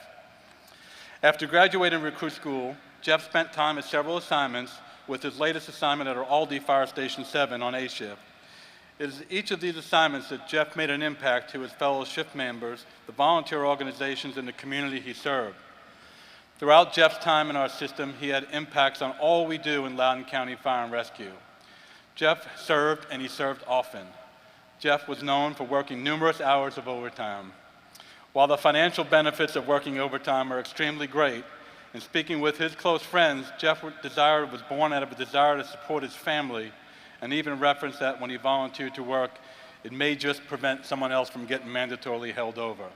S12: After graduating recruit school, Jeff spent time at several assignments, with his latest assignment at our Aldi Fire Station 7 on A shift. It is each of these assignments that Jeff made an impact to his fellow shift members, the volunteer organizations, and the community he served. Throughout Jeff's time in our system, he had impacts on all we do in Loudoun County Fire and Rescue. Jeff served, and he served often. Jeff was known for working numerous hours of overtime. While the financial benefits of working overtime are extremely great, in speaking with his close friends, Jeff was born out of a desire to support his family, and even referenced that when he volunteered to work, it may just prevent someone else from getting mandatorily held over.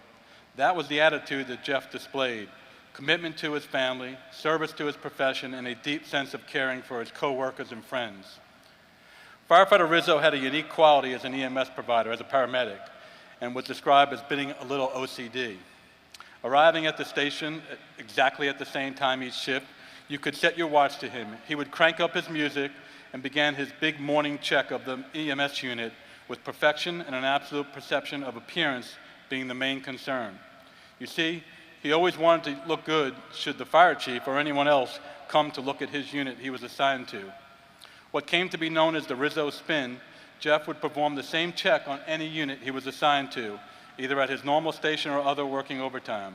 S12: That was the attitude that Jeff displayed: commitment to his family, service to his profession, and a deep sense of caring for his co-workers and friends. Firefighter Rizzo had a unique quality as an EMS provider, as a paramedic, and was described as being a little OCD. Arriving at the station exactly at the same time each shift, you could set your watch to him. He would crank up his music and began his big morning check of the EMS unit with perfection and an absolute perception of appearance being the main concern. You see, he always wanted to look good should the fire chief or anyone else come to look at his unit he was assigned to. What came to be known as the Rizzo spin, Jeff would perform the same check on any unit he was assigned to, either at his normal station or other working overtime.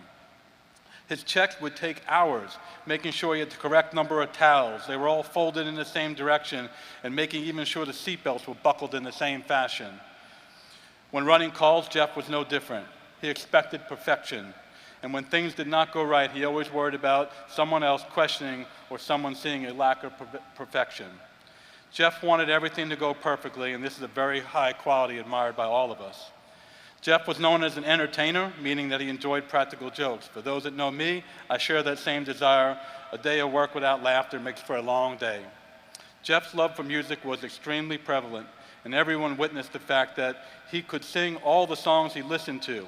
S12: His checks would take hours, making sure he had the correct number of towels, they were all folded in the same direction, and making even sure the seatbelts were buckled in the same fashion. When running calls, Jeff was no different. He expected perfection. And when things did not go right, he always worried about someone else questioning or someone seeing a lack of perfection. Jeff wanted everything to go perfectly, and this is a very high quality admired by all of us. Jeff was known as an entertainer, meaning that he enjoyed practical jokes. For those that know me, I share that same desire. A day of work without laughter makes for a long day. Jeff's love for music was extremely prevalent, and everyone witnessed the fact that he could sing all the songs he listened to.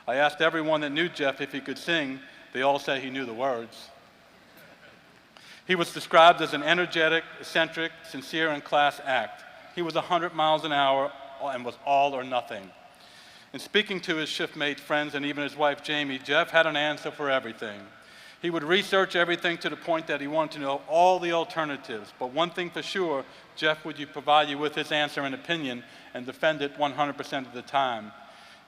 S12: I asked everyone that knew Jeff if he could sing. They all said he knew the words. He was described as an energetic, eccentric, sincere, and class act. He was 100 miles an hour and was all or nothing. In speaking to his shiftmate friends and even his wife Jamie, Jeff had an answer for everything. He would research everything to the point that he wanted to know all the alternatives. But one thing for sure, Jeff would provide you with his answer and opinion and defend it 100% of the time.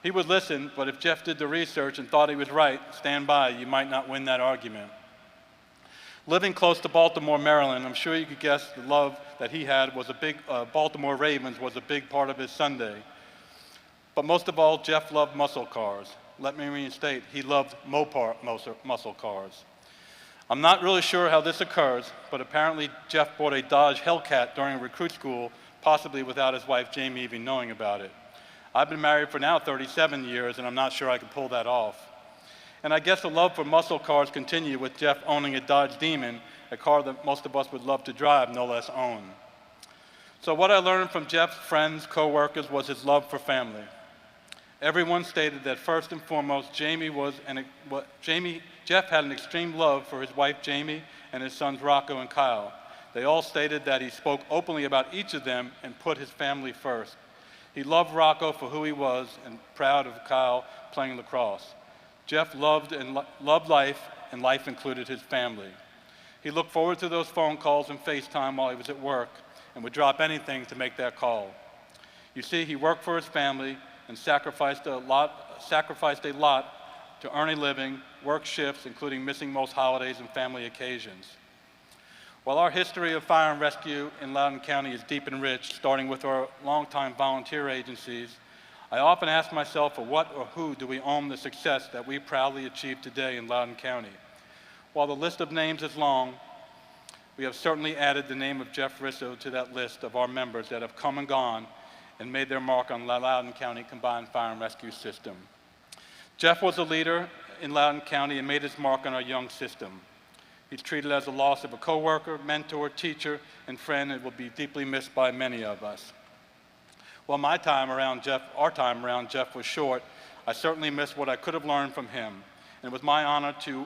S12: He would listen, but if Jeff did the research and thought he was right, stand by, you might not win that argument. Living close to Baltimore, Maryland, I'm sure you could guess the love that he had was a big, Baltimore Ravens was a big part of his Sunday. But most of all, Jeff loved muscle cars. Let me reinstate, he loved Mopar muscle cars. I'm not really sure how this occurs, but apparently Jeff bought a Dodge Hellcat during recruit school, possibly without his wife Jamie even knowing about it. I've been married for now 37 years, and I'm not sure I could pull that off. And I guess the love for muscle cars continued with Jeff owning a Dodge Demon, a car that most of us would love to drive, no less own. So what I learned from Jeff's friends, co-workers, was his love for family. Everyone stated that first and foremost, Jeff had an extreme love for his wife Jamie and his sons Rocco and Kyle. They all stated that he spoke openly about each of them and put his family first. He loved Rocco for who he was and proud of Kyle playing lacrosse. Jeff loved life, and life included his family. He looked forward to those phone calls and FaceTime while he was at work and would drop anything to make that call. You see, he worked for his family and sacrificed a lot to earn a living, work shifts, including missing most holidays and family occasions. While our history of fire and rescue in Loudoun County is deep and rich, starting with our longtime volunteer agencies, I often ask myself, for what or who do we own the success that we proudly achieve today in Loudoun County? While the list of names is long, we have certainly added the name of Jeff Rizzo to that list of our members that have come and gone and made their mark on the Loudoun County Combined Fire and Rescue System. Jeff was a leader in Loudoun County and made his mark on our young system. He's treated as a loss of a coworker, mentor, teacher, and friend, and will be deeply missed by many of us. While our time around Jeff was short, I certainly missed what I could have learned from him, and it was my honor to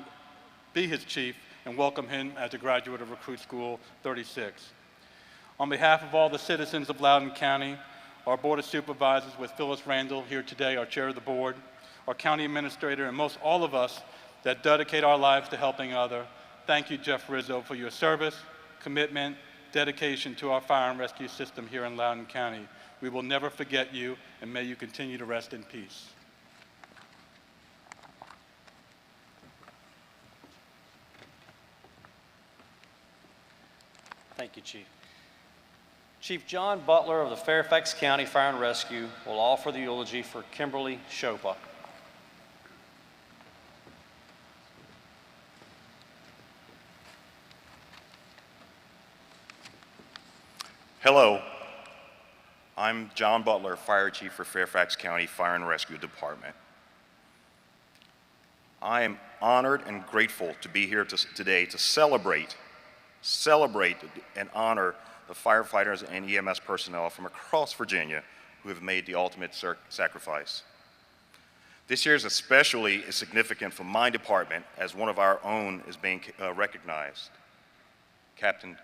S12: be his chief and welcome him as a graduate of Recruit School 36. On behalf of all the citizens of Loudoun County, our Board of Supervisors with Phyllis Randall here today, our chair of the board, our county administrator, and most all of us that dedicate our lives to helping others, thank you, Jeff Rizzo, for your service, commitment, dedication to our fire and rescue system here in Loudoun County. We will never forget you, and may you continue to rest in peace.
S5: Thank you, Chief. Chief John Butler of the Fairfax County Fire and Rescue will offer the eulogy for Kimberly Shopa.
S13: Hello, I'm John Butler, Fire Chief for Fairfax County Fire and Rescue Department. I am honored and grateful to be here today to celebrate and honor the firefighters and EMS personnel from across Virginia who have made the ultimate sacrifice. This year is especially significant for my department as one of our own is being recognized, Captain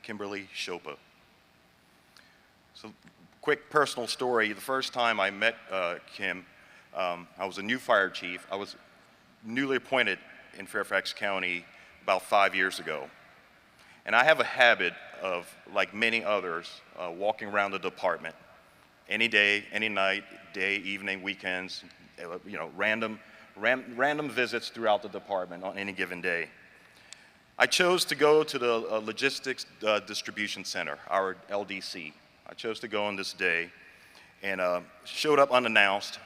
S13: Kimberly Shopa. So, quick personal story. The first time I met Kim, I was a new fire chief. I was newly appointed in Fairfax County about 5 years ago. And I have a habit of, like many others, walking around the department any day, any night, day, evening, weekends, you know, random visits throughout the department on any given day. I chose to go to the Logistics Distribution Center, our LDC. I chose to go on this day and showed up unannounced,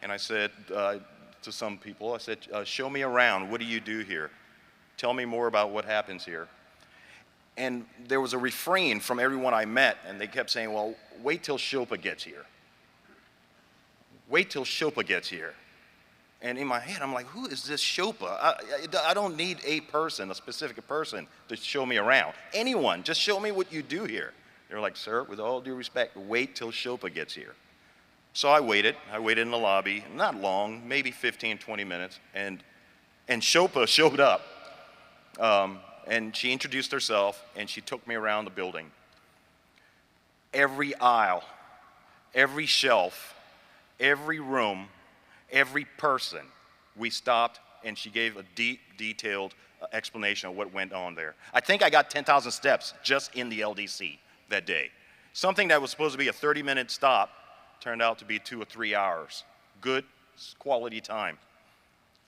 S13: and I said to some people, I said, show me around, what do you do here? Tell me more about what happens here. And there was a refrain from everyone I met, and they kept saying, well, wait till Shopa gets here. Wait till Shopa gets here. And in my head, I'm like, who is this Shopa? I don't need a person, a specific person, to show me around. Anyone, just show me what you do here. They're like, sir, with all due respect, wait till Shopa gets here. So I waited in the lobby, not long, maybe 15, 20 minutes, and Shopa showed up. And she introduced herself, and she took me around the building. Every aisle, every shelf, every room, every person, we stopped, and she gave a deep, detailed explanation of what went on there. I think I got 10,000 steps just in the LDC that day. Something that was supposed to be a 30-minute stop turned out to be 2 or 3 hours. Good quality time.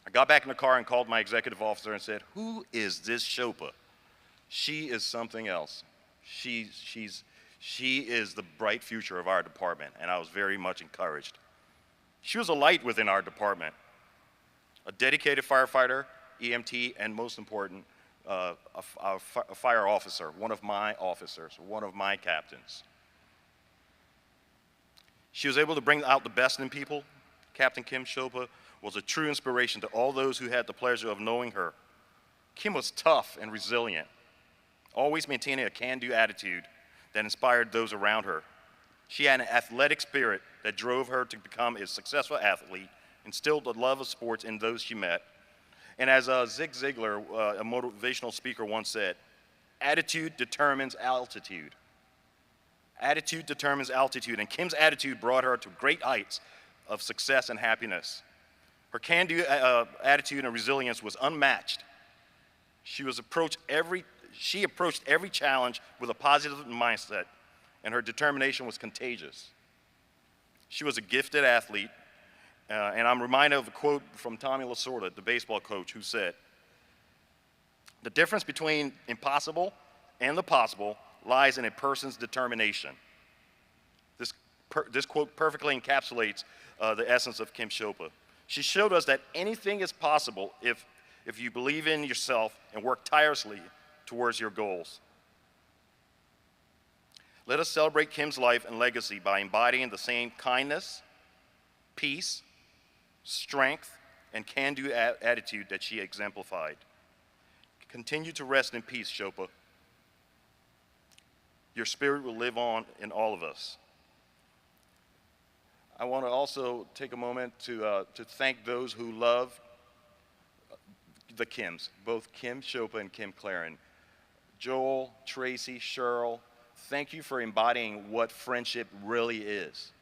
S13: I got back in the car and called my executive officer and said, who is this Shopa? She is something else. She is the bright future of our department, and I was very much encouraged. She was a light within our department, a dedicated firefighter, EMT, and most important, a fire officer, one of my officers, one of my captains. She was able to bring out the best in people. Captain Kim Shopa was a true inspiration to all those who had the pleasure of knowing her. Kim was tough and resilient, always maintaining a can-do attitude that inspired those around her. She had an athletic spirit that drove her to become a successful athlete, instilled the love of sports in those she met. And as Zig Ziglar, a motivational speaker, once said, attitude determines altitude. Attitude determines altitude, and Kim's attitude brought her to great heights of success and happiness. Her can-do attitude and resilience was unmatched. She approached every challenge with a positive mindset, and her determination was contagious. She was a gifted athlete, and I'm reminded of a quote from Tommy Lasorda, the baseball coach, who said, "The difference between impossible and the possible lies in a person's determination." This quote perfectly encapsulates the essence of Kim Shopa. She showed us that anything is possible if you believe in yourself and work tirelessly towards your goals. Let us celebrate Kim's life and legacy by embodying the same kindness, peace, strength, and can-do attitude that she exemplified. Continue to rest in peace, Shopa. Your spirit will live on in all of us. I want to also take a moment to thank those who love the Kims, both Kim Shopa and Kim Claren. Joel, Tracy, Cheryl, thank you for embodying what friendship really is.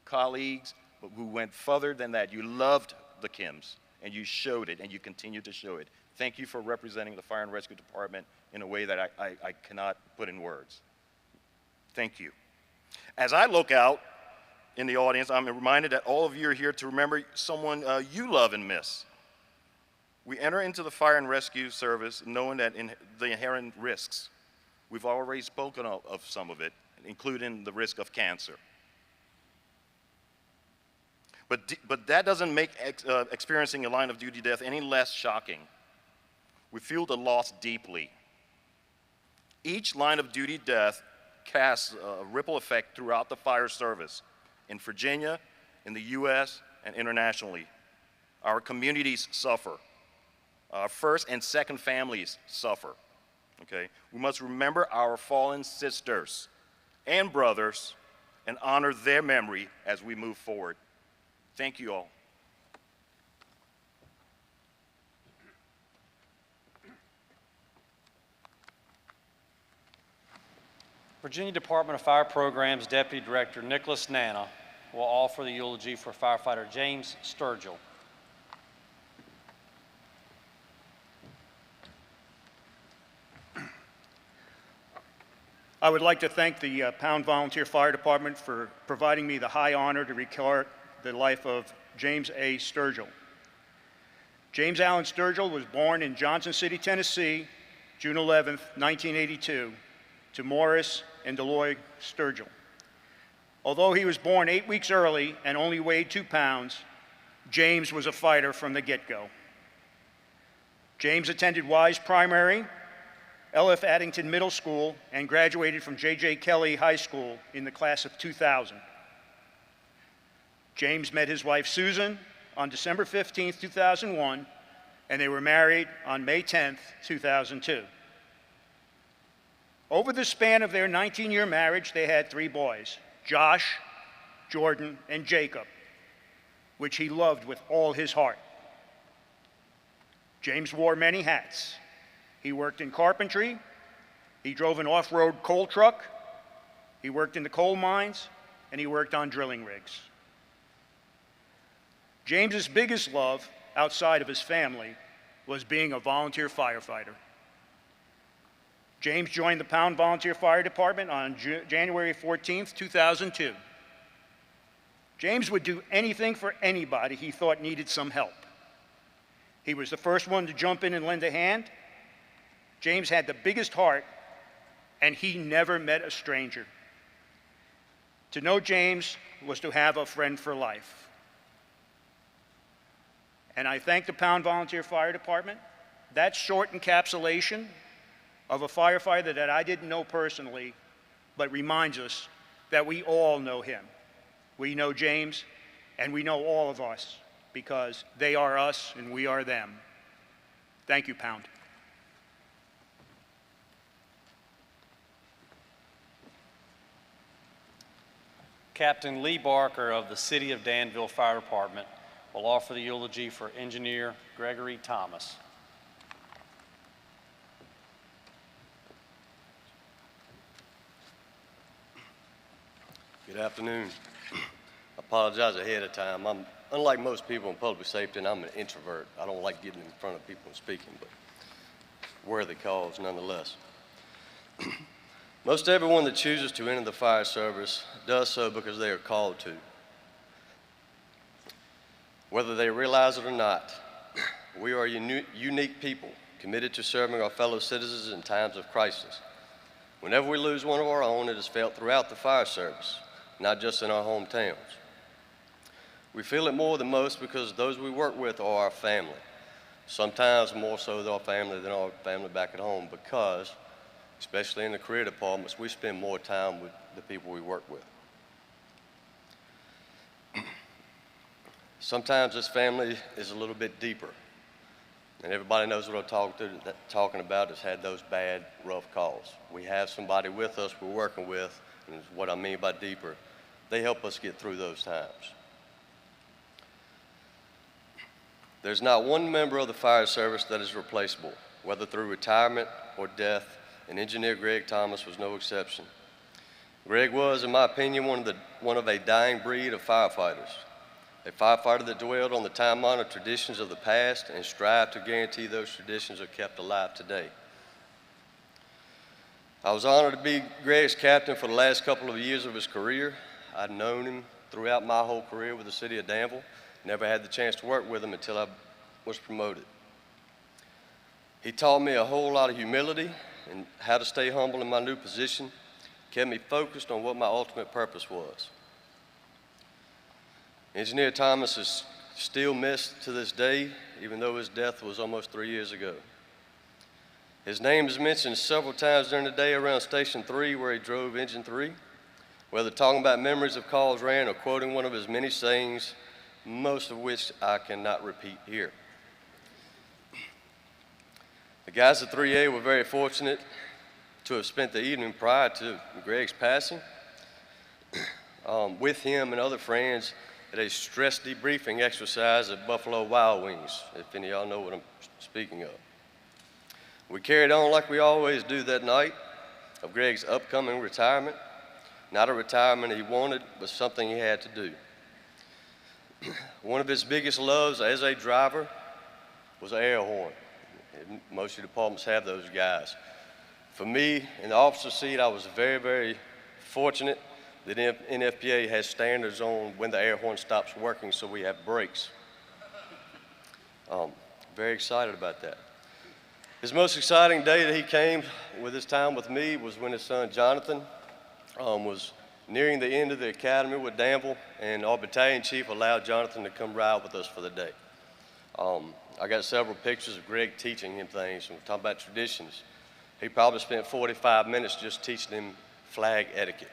S13: Colleagues who went further than that, you loved the Kims, and you showed it, and you continue to show it. Thank you for representing the Fire and Rescue Department in a way that I cannot put in words. Thank you. As I look out in the audience, I'm reminded that all of you are here to remember someone you love and miss. We enter into the fire and rescue service knowing that the inherent risks. We've already spoken of some of it, including the risk of cancer. But that doesn't make experiencing a line of duty death any less shocking. We feel the loss deeply. Each line of duty death casts a ripple effect throughout the fire service in Virginia, in the U.S., and internationally. Our communities suffer. Our first and second families suffer. Okay? We must remember our fallen sisters and brothers and honor their memory as we move forward. Thank you all.
S5: Virginia Department of Fire Programs Deputy Director Nicholas Nana will offer the eulogy for firefighter James Sturgill.
S14: I would like to thank the Pound Volunteer Fire Department for providing me the high honor to record the life of James A. Sturgill. James Allen Sturgill was born in Johnson City, Tennessee, June 11, 1982, to Morris and Deloy Sturgill. Although he was born 8 weeks early and only weighed 2 pounds, James was a fighter from the get-go. James attended Wise Primary, L.F. Addington Middle School, and graduated from J.J. Kelly High School in the class of 2000. James met his wife Susan on December 15, 2001, and they were married on May 10, 2002. Over the span of their 19-year marriage, they had 3 boys, Josh, Jordan, and Jacob, which he loved with all his heart. James wore many hats. He worked in carpentry, he drove an off-road coal truck, he worked in the coal mines, and he worked on drilling rigs. James's biggest love, outside of his family, was being a volunteer firefighter. James joined the Pound Volunteer Fire Department on January 14, 2002. James would do anything for anybody he thought needed some help. He was the first one to jump in and lend a hand. James had the biggest heart, and he never met a stranger. To know James was to have a friend for life. And I thank the Pound Volunteer Fire Department. That short encapsulation of a firefighter that I didn't know personally, but reminds us that we all know him. We know James, and we know all of us, because they are us and we are them. Thank you, Pound.
S5: Captain Lee Barker of the City of Danville Fire Department will offer the eulogy for Engineer Gregory Thomas.
S15: Good afternoon. I apologize ahead of time. Unlike most people in public safety, and I'm an introvert. I don't like getting in front of people and speaking, but worthy cause nonetheless. Most everyone that chooses to enter the fire service does so because they are called to. Whether they realize it or not, we are unique people committed to serving our fellow citizens in times of crisis. Whenever we lose one of our own, it is felt throughout the fire service, not just in our hometowns. We feel it more than most because those we work with are our family. Sometimes more so than our family back at home, because, especially in the career departments, we spend more time with the people we work with. Sometimes this family is a little bit deeper, and everybody knows what I'm talking about has had those bad, rough calls. We have somebody with us we're working with, and what I mean by deeper, they help us get through those times. There's not one member of the fire service that is replaceable, whether through retirement or death, and Engineer Greg Thomas was no exception. Greg was, in my opinion, one of a dying breed of firefighters. A firefighter that dwelled on the time-honored traditions of the past and strived to guarantee those traditions are kept alive today. I was honored to be Greg's captain for the last couple of years of his career. I'd known him throughout my whole career with the city of Danville. Never had the chance to work with him until I was promoted. He taught me a whole lot of humility and how to stay humble in my new position, kept me focused on what my ultimate purpose was. Engineer Thomas is still missed to this day, even though his death was almost 3 years ago. His name is mentioned several times during the day around Station 3 where he drove Engine 3, whether talking about memories of calls ran or quoting one of his many sayings, most of which I cannot repeat here. The guys at 3A were very fortunate to have spent the evening prior to Greg's passing with him and other friends at a stress debriefing exercise at Buffalo Wild Wings, if any of y'all know what I'm speaking of. We carried on like we always do that night of Greg's upcoming retirement. Not a retirement he wanted, but something he had to do. One of his biggest loves as a driver was an air horn. Most of the departments have those guys. For me, in the officer seat, I was very, very fortunate that NFPA has standards on when the air horn stops working, so we have brakes. Very excited about that. His most exciting day that he came with his time with me was when his son Jonathan was nearing the end of the academy with Danville, and our battalion chief allowed Jonathan to come ride with us for the day. I got several pictures of Greg teaching him things, and we're talking about traditions. He probably spent 45 minutes just teaching him flag etiquette,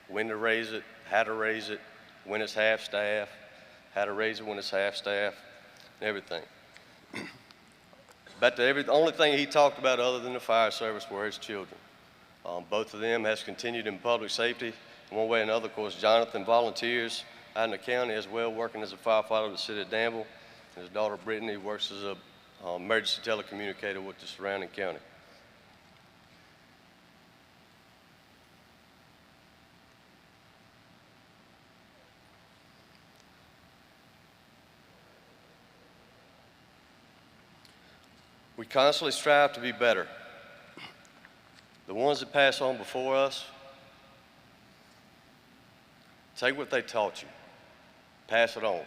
S15: when to raise it, how to raise it, when it's half-staff, how to raise it when it's half-staff, everything. But the only thing he talked about other than the fire service were his children. Both of them has continued in public safety in one way or another. Of course, Jonathan volunteers out in the county as well, working as a firefighter of the city of Danville. His daughter Brittany works as an emergency telecommunicator with the surrounding county. We constantly strive to be better. The ones that pass on before us, take what they taught you, pass it on.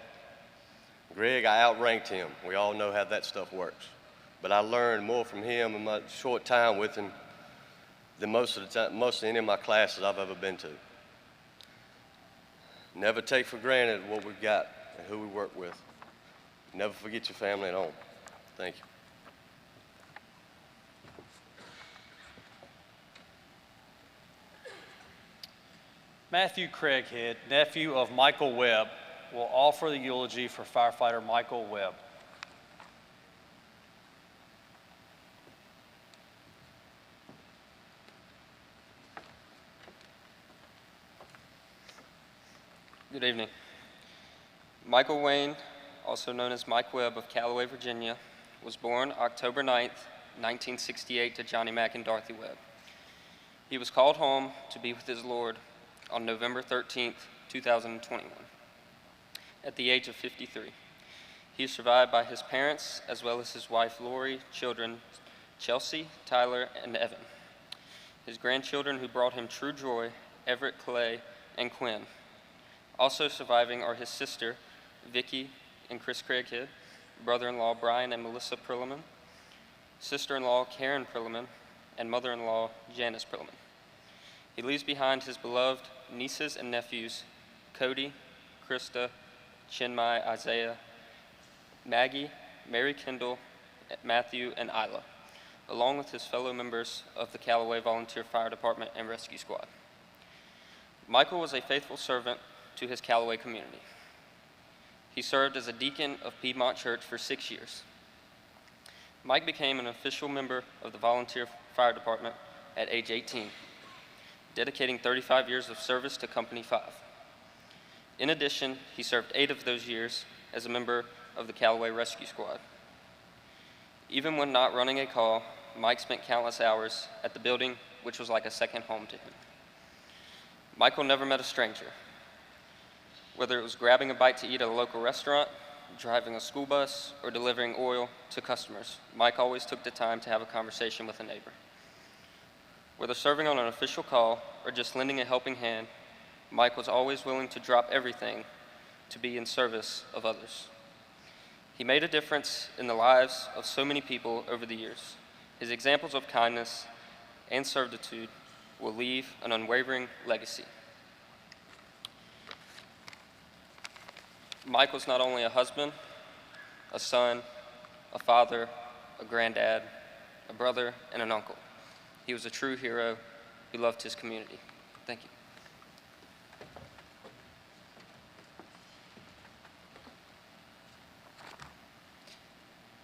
S15: Greg, I outranked him. We all know how that stuff works. But I learned more from him in my short time with him than most of any of my classes I've ever been to. Never take for granted what we've got and who we work with. Never forget your family at home. Thank you.
S5: Matthew Craighead, nephew of Michael Webb, will offer the eulogy for firefighter Michael Webb.
S16: Good evening. Michael Wayne, also known as Mike Webb of Callaway, Virginia, was born October 9th, 1968 to Johnny Mack and Dorothy Webb. He was called home to be with his Lord on November 13th, 2021, at the age of 53. He is survived by his parents, as well as his wife Lori, children Chelsea, Tyler, and Evan. His grandchildren who brought him true joy, Everett, Clay, and Quinn. Also surviving are his sister, Vicki and Chris Craighead, brother-in-law Brian and Melissa Perlman, sister-in-law Karen Perlman, and mother-in-law Janice Perlman. He leaves behind his beloved nieces and nephews, Cody, Krista, Chinmay, Isaiah, Maggie, Mary Kendall, Matthew, and Isla, along with his fellow members of the Callaway Volunteer Fire Department and Rescue Squad. Michael was a faithful servant to his Callaway community. He served as a deacon of Piedmont Church for 6 years. Mike became an official member of the Volunteer Fire Department at age 18, dedicating 35 years of service to Company 5. In addition, he served 8 of those years as a member of the Callaway Rescue Squad. Even when not running a call, Mike spent countless hours at the building, which was like a second home to him. Michael never met a stranger. Whether it was grabbing a bite to eat at a local restaurant, driving a school bus, or delivering oil to customers, Mike always took the time to have a conversation with a neighbor. Whether serving on an official call or just lending a helping hand, Mike was always willing to drop everything to be in service of others. He made a difference in the lives of so many people over the years. His examples of kindness and servitude will leave an unwavering legacy. Mike was not only a husband, a son, a father, a granddad, a brother, and an uncle. He was a true hero who loved his community. Thank you.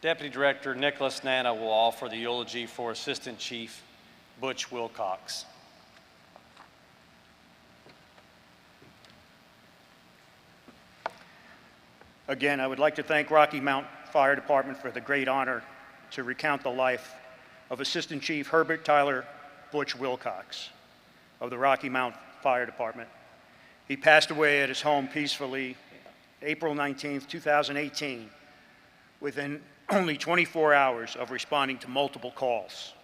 S2: Deputy Director Nicholas Nana will offer the eulogy for Assistant Chief Butch Wilcox.
S14: Again, I would like to thank Rocky Mount Fire Department for the great honor to recount the life of Assistant Chief Herbert Tyler Butch Wilcox of the Rocky Mount Fire Department. He passed away at his home peacefully April 19, 2018, within only 24 hours of responding to multiple calls.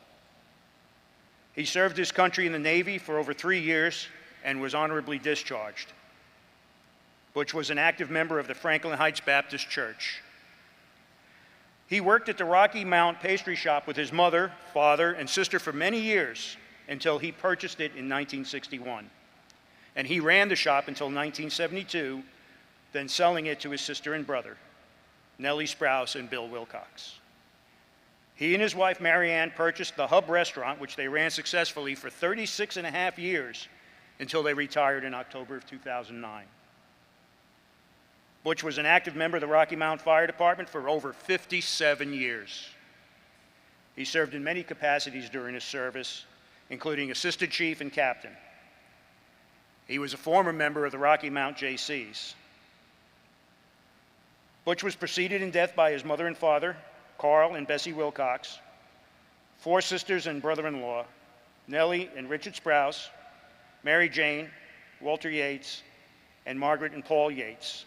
S14: He served his country in the Navy for over 3 years and was honorably discharged. Butch was an active member of the Franklin Heights Baptist Church. He worked at the Rocky Mount pastry shop with his mother, father, and sister for many years until he purchased it in 1961. And he ran the shop until 1972, then selling it to his sister and brother, Nellie Sprouse and Bill Wilcox. He and his wife, Marianne, purchased the Hub restaurant, which they ran successfully for 36 and a half years until they retired in October of 2009. Butch was an active member of the Rocky Mount Fire Department for over 57 years. He served in many capacities during his service, including Assistant Chief and Captain. He was a former member of the Rocky Mount JCs. Butch was preceded in death by his mother and father, Carl and Bessie Wilcox, 4 sisters and brother-in-law, Nellie and Richard Sprouse, Mary Jane, Walter Yates, and Margaret and Paul Yates,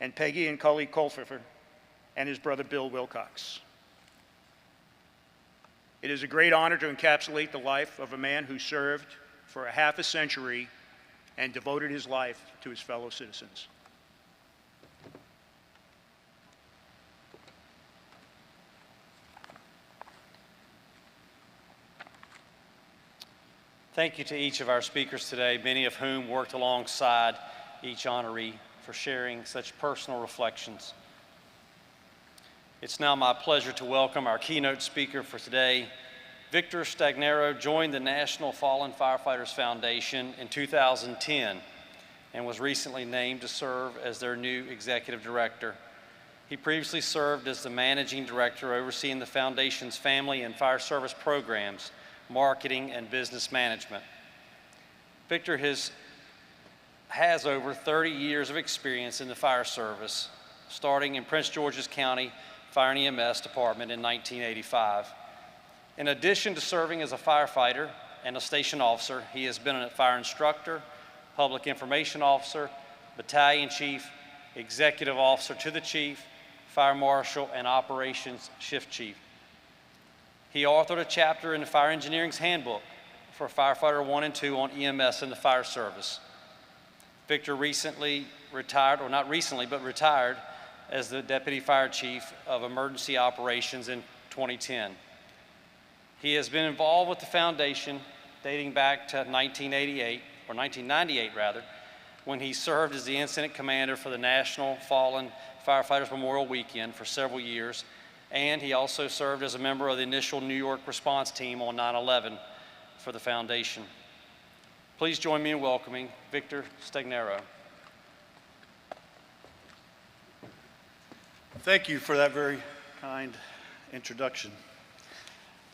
S14: and Peggy and Cully Colpfeffer, and his brother Bill Wilcox. It is a great honor to encapsulate the life of a man who served for a half a century and devoted his life to his fellow citizens.
S2: Thank you to each of our speakers today, many of whom worked alongside each honoree, for sharing such personal reflections. It's now my pleasure to welcome our keynote speaker for today. Victor Stagnero joined the National Fallen Firefighters Foundation in 2010 and was recently named to serve as their new executive director. He previously served as the managing director overseeing the foundation's family and fire service programs, marketing, and business management. Victor has over 30 years of experience in the fire service, starting in Prince George's County Fire and EMS Department in 1985. In addition to serving as a firefighter and a station officer, he has been a fire instructor, public information officer, battalion chief, executive officer to the chief, fire marshal, and operations shift chief. He authored a chapter in the Fire Engineering's Handbook for Firefighter 1 and 2 on EMS in the fire service. Victor recently retired, or not recently, but retired as the Deputy Fire Chief of Emergency Operations in 2010. He has been involved with the foundation dating back to 1998 rather, when he served as the incident commander for the National Fallen Firefighters Memorial Weekend for several years, and he also served as a member of the initial New York response team on 9/11 for the foundation. Please join me in welcoming Victor Stagnero.
S4: Thank you for that very kind introduction.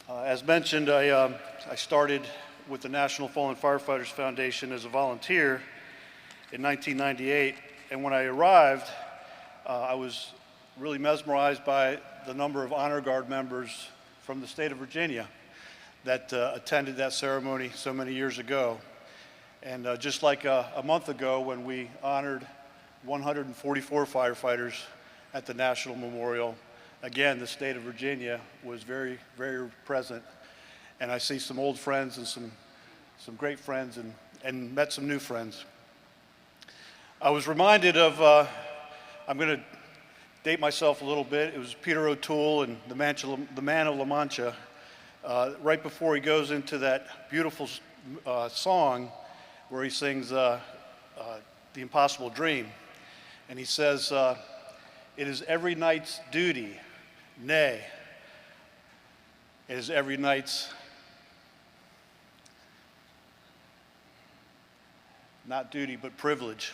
S4: As mentioned, I started with the National Fallen Firefighters Foundation as a volunteer in 1998, and when I arrived, I was really mesmerized by the number of honor guard members from the state of Virginia that attended that ceremony so many years ago. And just like a month ago when we honored 144 firefighters at the National Memorial, again, the state of Virginia was very, very present. and I see some old friends and some great friends and met some new friends. I was reminded of, I'm going to date myself a little bit, it was Peter O'Toole and the Man of La Mancha, right before he goes into that beautiful song where he sings The Impossible Dream. And he says, it is every night's duty, nay, it is every night's, not duty, but privilege.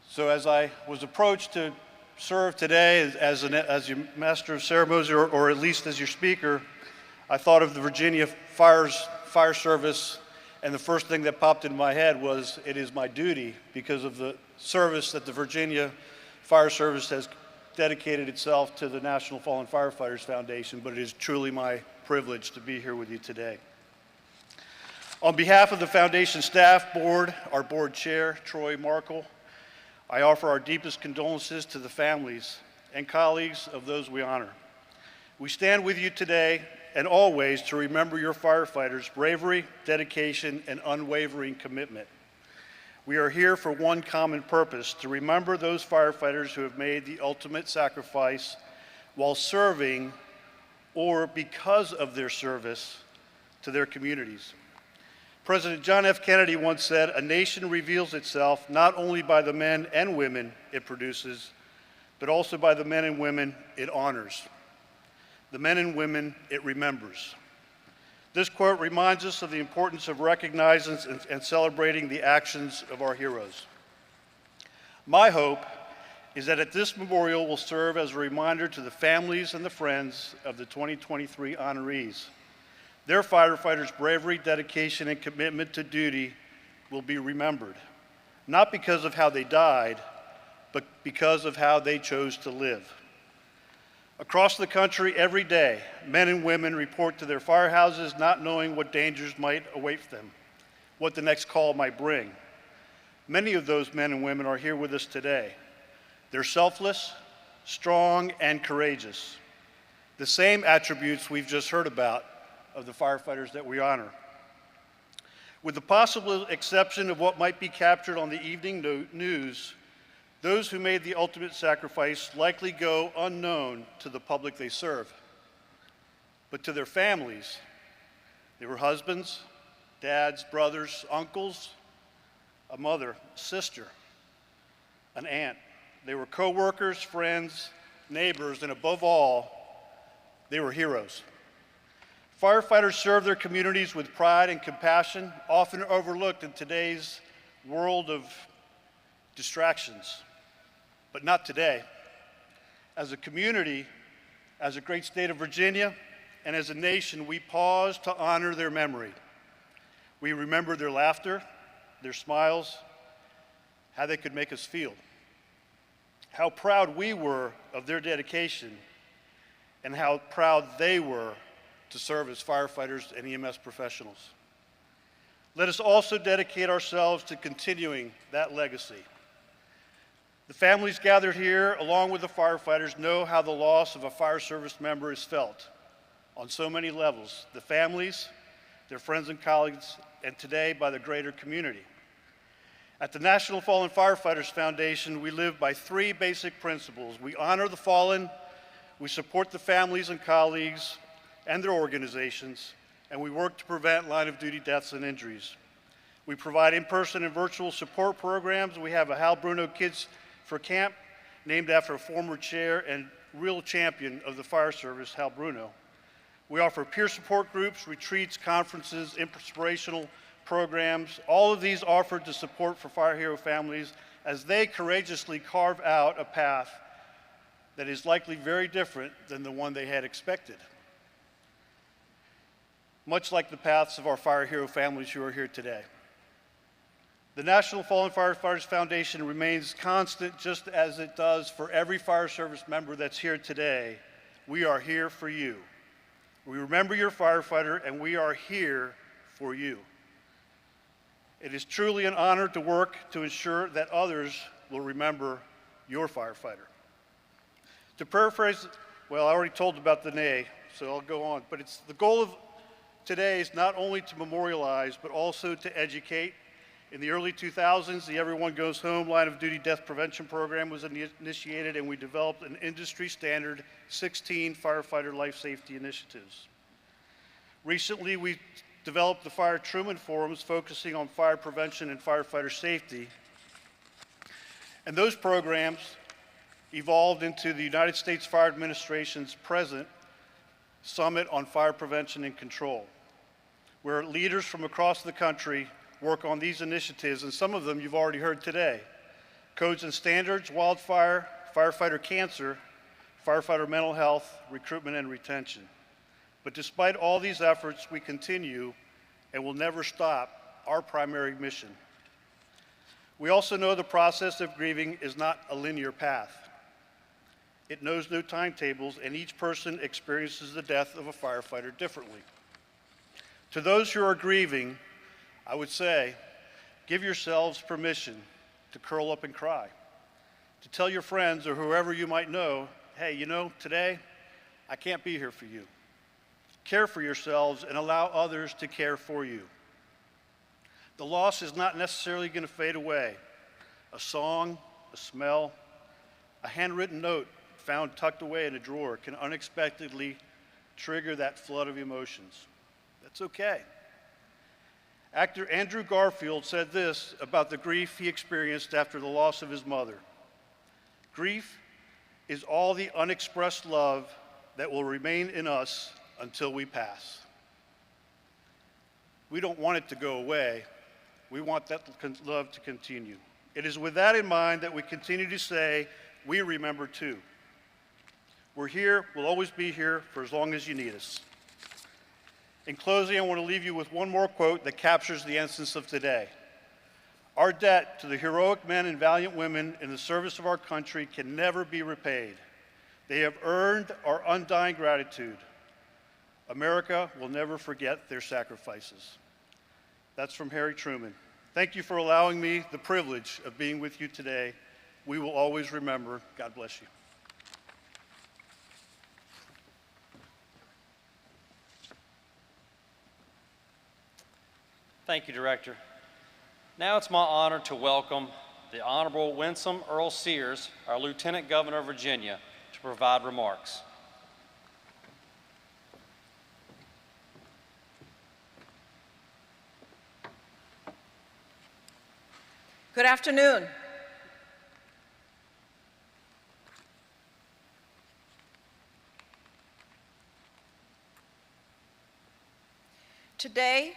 S4: So as I was approached to serve today as your master of ceremonies, or at least as your speaker, I thought of the Virginia Fire Service, and the first thing that popped into my head was, it is my duty, because of the service that the Virginia Fire Service has dedicated itself to the National Fallen Firefighters Foundation, but it is truly my privilege to be here with you today. On behalf of the Foundation staff, board, our board chair, Troy Markle, I offer our deepest condolences to the families and colleagues of those we honor. We stand with you today and always to remember your firefighters' bravery, dedication, and unwavering commitment. We are here for one common purpose, to remember those firefighters who have made the ultimate sacrifice while serving or because of their service to their communities. President John F. Kennedy once said, "A nation reveals itself not only by the men and women it produces, but also by the men and women it honors, the men and women it remembers." This quote reminds us of the importance of recognizing and celebrating the actions of our heroes. My hope is that this memorial will serve as a reminder to the families and the friends of the 2023 honorees. Their firefighters' bravery, dedication, and commitment to duty will be remembered, not because of how they died, but because of how they chose to live. Across the country every day, men and women report to their firehouses not knowing what dangers might await them, what the next call might bring. Many of those men and women are here with us today. They're selfless, strong, and courageous. The same attributes we've just heard about of the firefighters that we honor. With the possible exception of what might be captured on the evening news, those who made the ultimate sacrifice likely go unknown to the public they serve. But to their families, they were husbands, dads, brothers, uncles, a mother, sister, an aunt. They were co-workers, friends, neighbors, and above all, they were heroes. Firefighters serve their communities with pride and compassion, often overlooked in today's world of distractions. But not today. As a community, as a great state of Virginia, and as a nation, we pause to honor their memory. We remember their laughter, their smiles, how they could make us feel, how proud we were of their dedication, and how proud they were to serve as firefighters and EMS professionals. Let us also dedicate ourselves to continuing that legacy. The families gathered here, along with the firefighters, know how the loss of a fire service member is felt on so many levels. The families, their friends and colleagues, and today by the greater community. At the National Fallen Firefighters Foundation, we live by three basic principles. We honor the fallen, we support the families and colleagues and their organizations, and we work to prevent line-of-duty deaths and injuries. We provide in-person and virtual support programs. We have a Hal Bruno Kids for Camp, named after a former chair and real champion of the fire service, Hal Bruno. We offer peer support groups, retreats, conferences, inspirational programs, all of these offered to support for fire hero families as they courageously carve out a path that is likely very different than the one they had expected. Much like the paths of our fire hero families who are here today. The National Fallen Firefighters Foundation remains constant, just as it does for every fire service member that's here today. We are here for you. We remember your firefighter, and we are here for you. It is truly an honor to work to ensure that others will remember your firefighter. To paraphrase, well, I already told about the nay,
S10: so I'll go on. But the goal of today is not only to memorialize, but also to educate. In the early 2000s, the Everyone Goes Home line of duty death prevention program was initiated, and we developed an industry standard 16 firefighter life safety initiatives. Recently, we developed the Fire Truman Forums focusing on fire prevention and firefighter safety. And those programs evolved into the United States Fire Administration's present Summit on Fire Prevention and Control, where leaders from across the country work on these initiatives, and some of them you've already heard today. Codes and standards, wildfire, firefighter cancer, firefighter mental health, recruitment and retention. But despite all these efforts, we continue and will never stop our primary mission. We also know the process of grieving is not a linear path. It knows no timetables, and each person experiences the death of a firefighter differently. To those who are grieving, I would say, give yourselves permission to curl up and cry, to tell your friends or whoever you might know, hey, you know, today, I can't be here for you. Care for yourselves and allow others to care for you. The loss is not necessarily going to fade away. A song, a smell, a handwritten note found tucked away in a drawer can unexpectedly trigger that flood of emotions. That's okay. Actor Andrew Garfield said this about the grief he experienced after the loss of his mother. Grief is all the unexpressed love that will remain in us until we pass. We don't want it to go away. We want that love to continue. It is with that in mind that we continue to say, we remember too. We're here, we'll always be here for as long as you need us. In closing, I want to leave you with one more quote that captures the essence of today. Our debt to the heroic men and valiant women in the service of our country can never be repaid. They have earned our undying gratitude. America will never forget their sacrifices. That's from Harry Truman. Thank you for allowing me the privilege of being with you today. We will always remember. God bless you.
S5: Thank you, Director. Now it's my honor to welcome the Honorable Winsome Earl Sears, our Lieutenant Governor of Virginia, to provide remarks.
S17: Good afternoon. Today,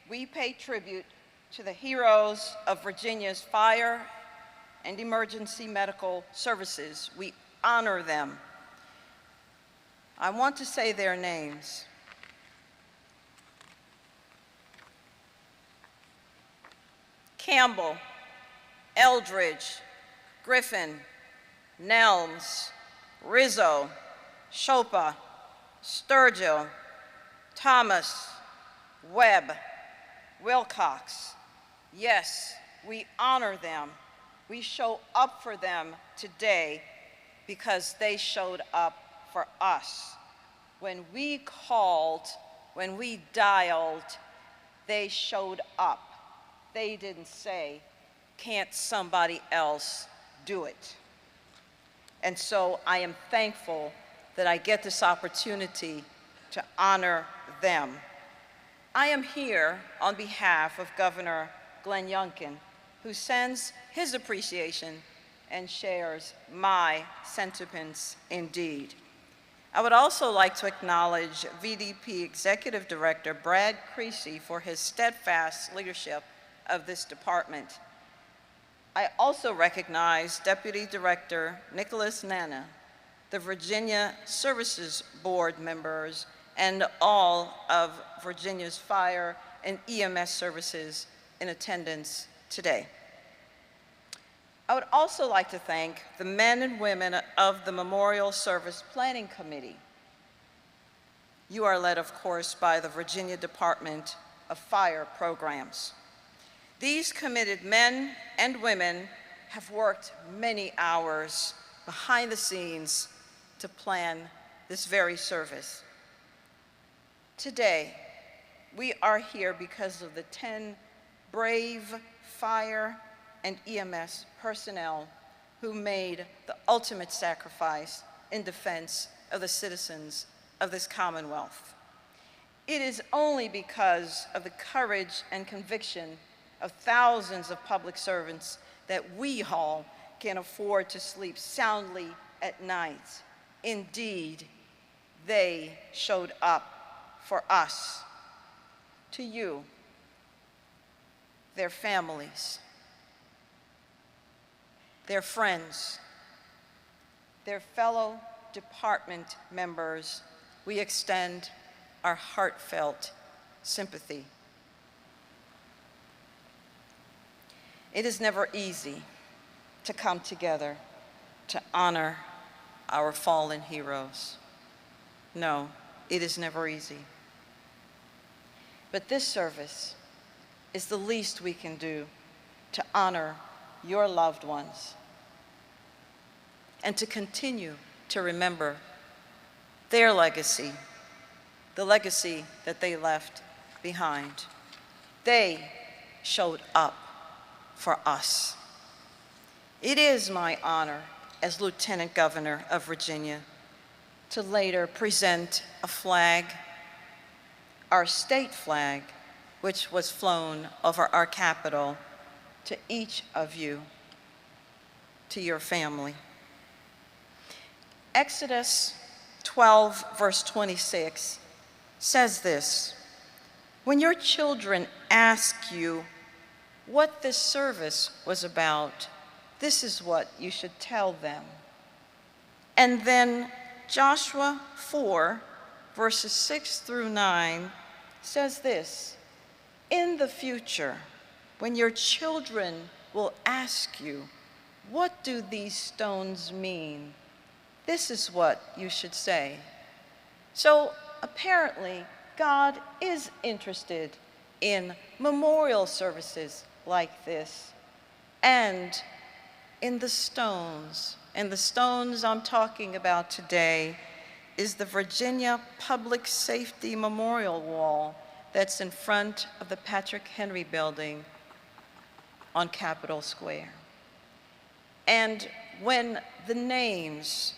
S17: we pay tribute to the heroes of Virginia's fire and emergency medical services. We honor them. I want to say their names. Campbell, Eldridge, Griffin, Nelms, Rizzo, Chopa, Sturgill, Thomas, Webb, Wilcox. Yes, we honor them. We show up for them today because they showed up for us. When we called, when we dialed, they showed up. They didn't say, can't somebody else do it? And so I am thankful that I get this opportunity to honor them. I am here on behalf of Governor Glenn Youngkin, who sends his appreciation and shares my sentiments indeed. I would also like to acknowledge VDP Executive Director Brad Creasy for his steadfast leadership of this department. I also recognize Deputy Director Nicholas Nana, the Virginia Services Board members, and all of Virginia's fire and EMS services in attendance today. I would also like to thank the men and women of the Memorial Service Planning Committee. You are led, of course, by the Virginia Department of Fire Programs. These committed men and women have worked many hours behind the scenes to plan this very service. Today, we are here because of the 10 brave fire and EMS personnel who made the ultimate sacrifice in defense of the citizens of this Commonwealth. It is only because of the courage and conviction of thousands of public servants that we all can afford to sleep soundly at night. Indeed, they showed up for us. To you, their families, their friends, their fellow department members, we extend our heartfelt sympathy. It is never easy to come together to honor our fallen heroes. No, it is never easy. But this service is the least we can do to honor your loved ones and to continue to remember their legacy, the legacy that they left behind. They showed up for us. It is my honor as Lieutenant Governor of Virginia to later present a flag, our state flag, which was flown over our Capitol, to each of you, to your family. Exodus 12, verse 26 says this: when your children ask you what this service was about, this is what you should tell them. And then Joshua 4, verses 6 through 9 says this: in the future, when your children will ask you, what do these stones mean? This is what you should say. So apparently, God is interested in memorial services like this and in the stones. And the stones I'm talking about today is the Virginia Public Safety Memorial Wall that's in front of the Patrick Henry Building on Capitol Square. And when the names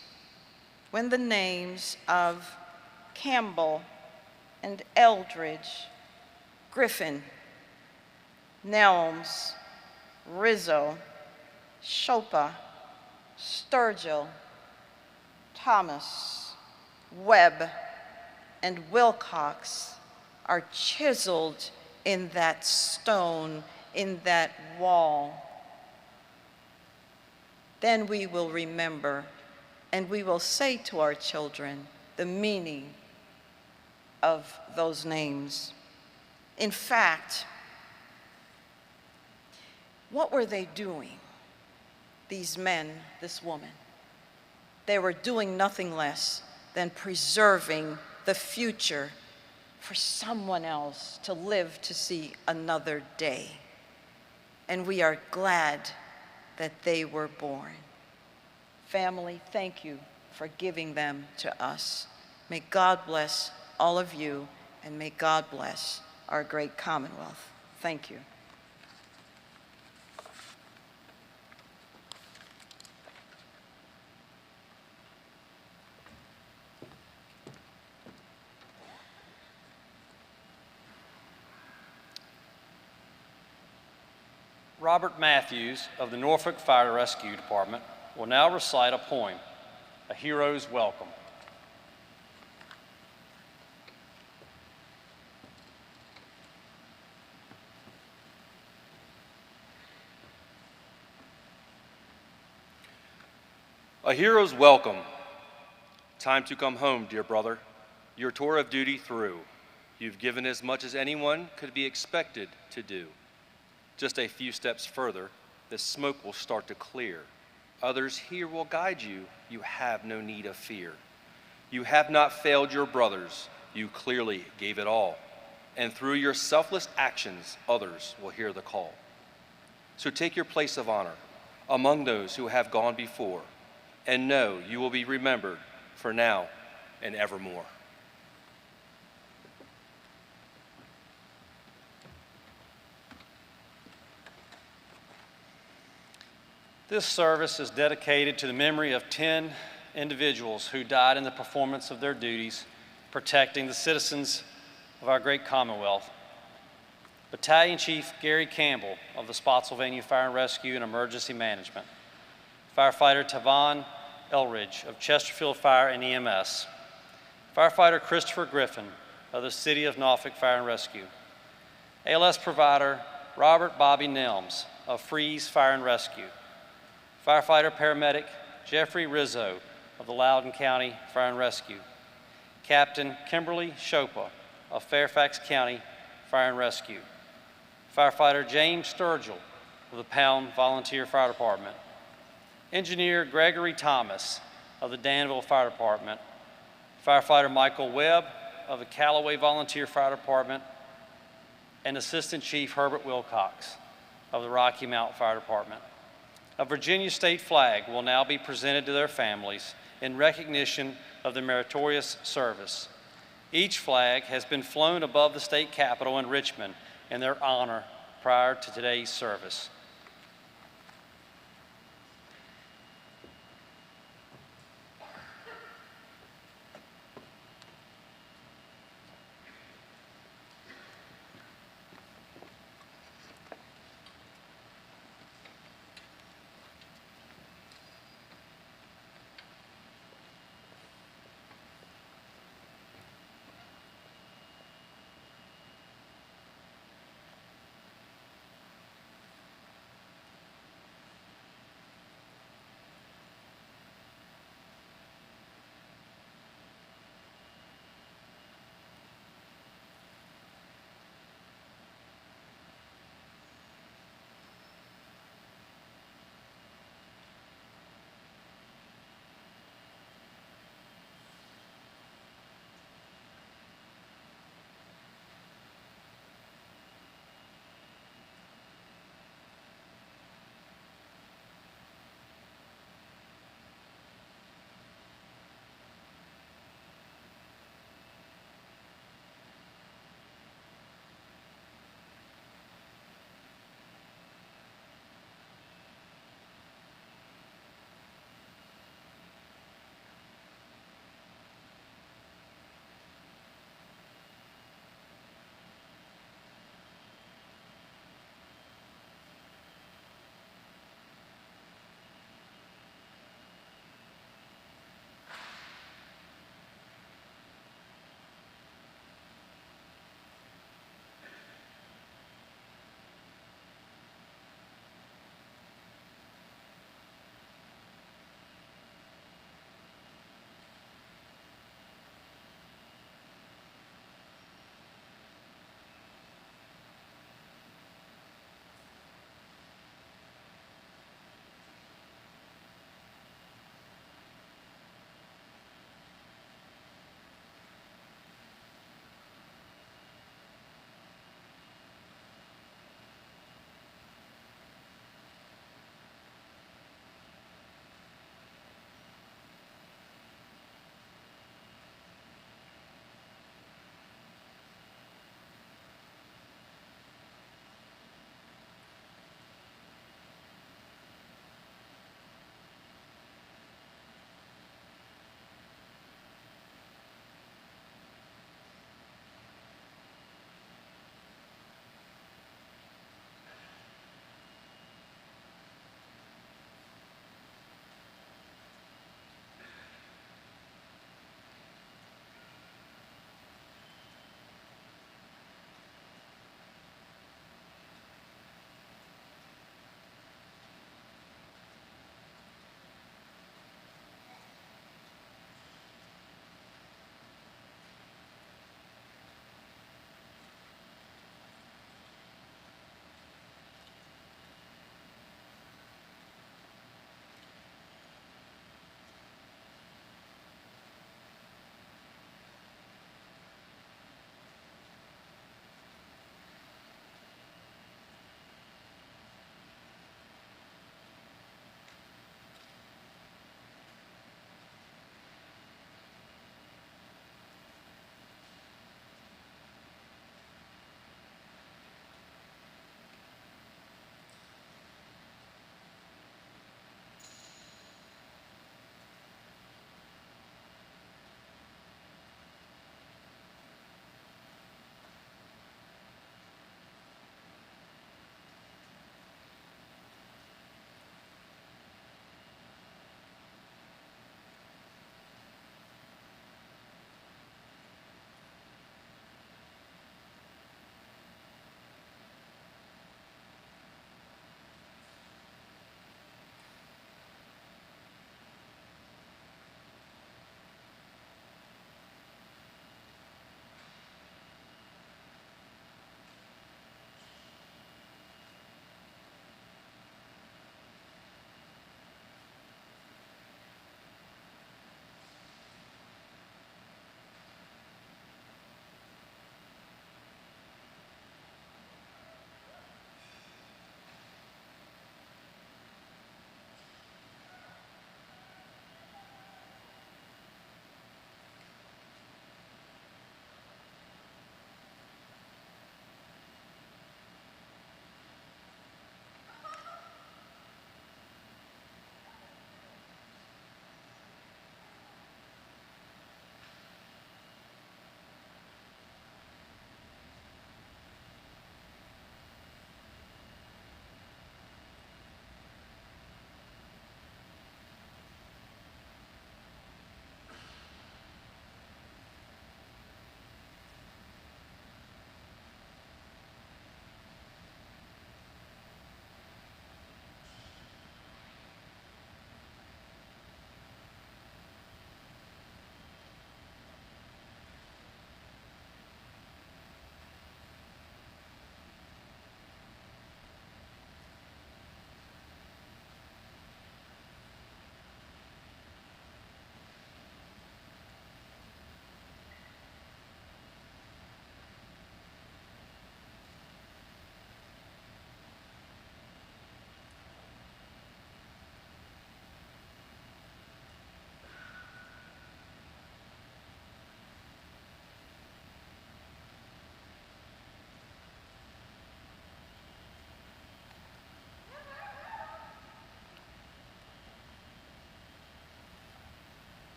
S17: of Campbell and Eldridge, Griffin, Nelms, Rizzo, Chopa, Sturgill, Thomas, Webb, and Wilcox are chiseled in that stone, in that wall, then we will remember and we will say to our children the meaning of those names. In fact, what were they doing, these men, this woman? They were doing nothing less than preserving the future for someone else to live to see another day. And we are glad that they were born. Family, thank you for giving them to us. May God bless all of you, and may God bless our great Commonwealth. Thank you.
S5: Robert Matthews of the Norfolk Fire Rescue Department will now recite a poem, A Hero's Welcome. A hero's welcome. Time to come home, dear brother. Your tour of duty through. You've given as much as anyone could be expected to do. Just a few steps further, the smoke will start to clear. Others here will guide you. You have no need of fear. You have not failed your brothers. You clearly gave it all. And through your selfless actions, others will hear the call. So take your place of honor among those who have gone before, and know you will be remembered for now and evermore. This service is dedicated to the memory of 10 individuals who died in the performance of their duties protecting the citizens of our great Commonwealth. Battalion Chief Gary Campbell of the Spotsylvania Fire and Rescue and Emergency Management. Firefighter Tavon Elridge of Chesterfield Fire and EMS. Firefighter Christopher Griffin of the City of Norfolk Fire and Rescue. ALS provider Robert Bobby Nelms of Freeze Fire and Rescue. Firefighter paramedic Jeffrey Rizzo of the Loudoun County Fire and Rescue. Captain Kimberly Shopa of Fairfax County Fire and Rescue. Firefighter James Sturgill of the Pound Volunteer Fire Department. Engineer Gregory Thomas of the Danville Fire Department. Firefighter Michael Webb of the Callaway Volunteer Fire Department, and Assistant Chief Herbert Wilcox of the Rocky Mount Fire Department. A Virginia state flag will now be presented to their families in recognition of their meritorious service. Each flag has been flown above the state capitol in Richmond in their honor prior to today's service.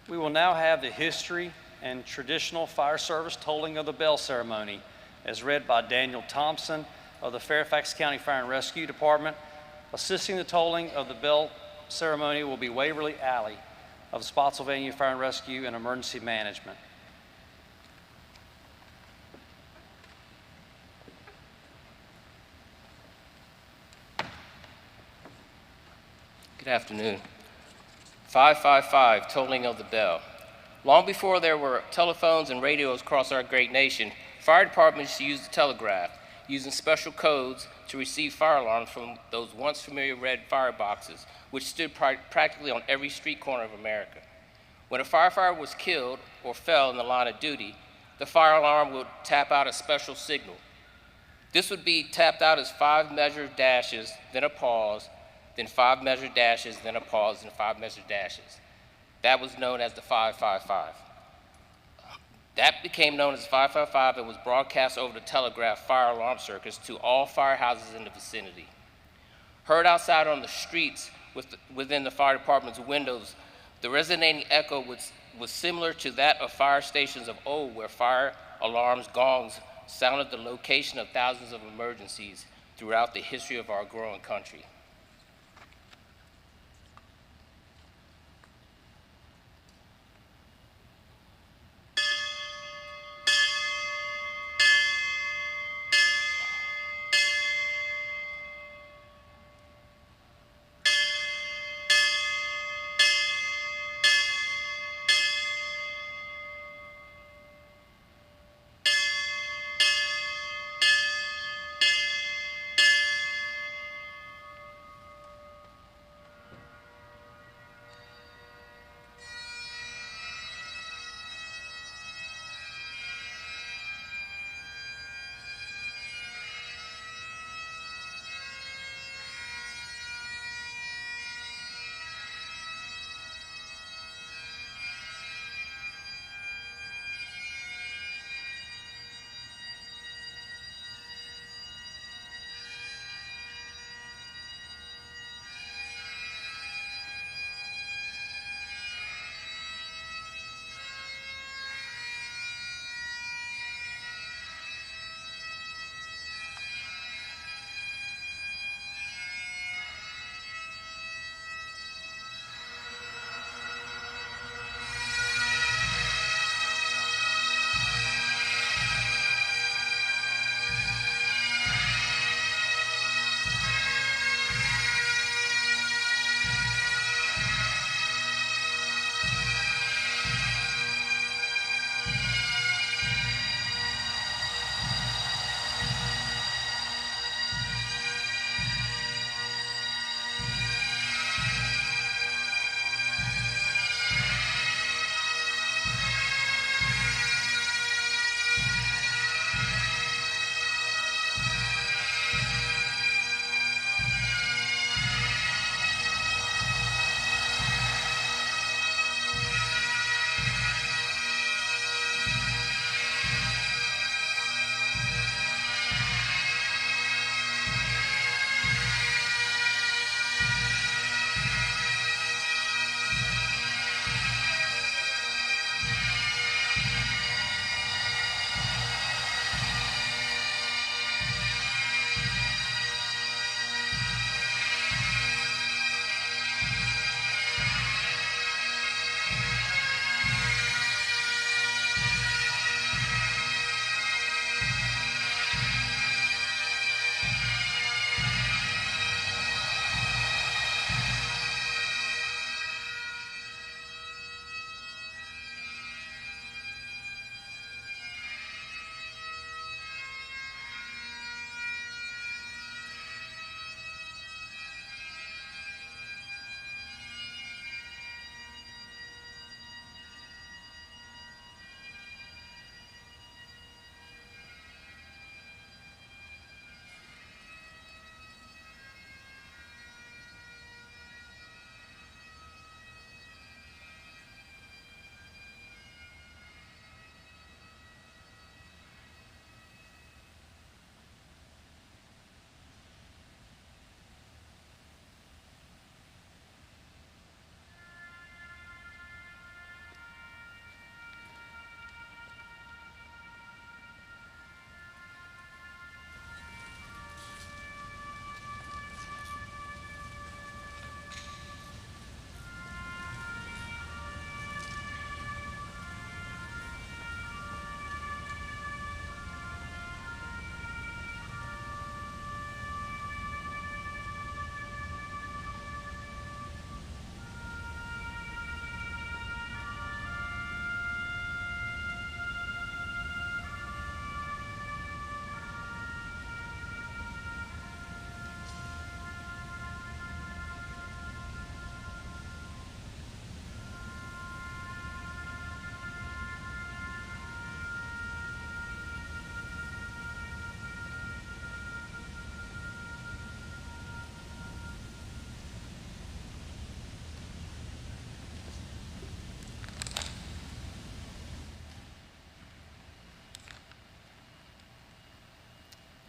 S5: We will now have the history and traditional fire service tolling of the bell ceremony as read by Daniel Thompson of the Fairfax County Fire and Rescue Department. Assisting the tolling of the bell ceremony will be Waverly Alley of the Spotsylvania Fire and Rescue and Emergency Management.
S18: Good afternoon. 555, tolling of the bell. Long before there were telephones and radios across our great nation, fire departments used the telegraph, using special codes to receive fire alarms from those once familiar red fireboxes, which stood practically on every street corner of America. When a firefighter was killed or fell in the line of duty, the fire alarm would tap out a special signal. This would be tapped out as 5 measured dashes, then a pause, then 5 measured dashes, then a pause, and 5 measured dashes. That was known as the 555. That became known as 555 and was broadcast over the telegraph fire alarm circuits to all firehouses in the vicinity. Heard outside on the streets within the fire department's windows, the resonating echo was similar to that of fire stations of old, where fire alarms gongs sounded the location of thousands of emergencies throughout the history of our growing country.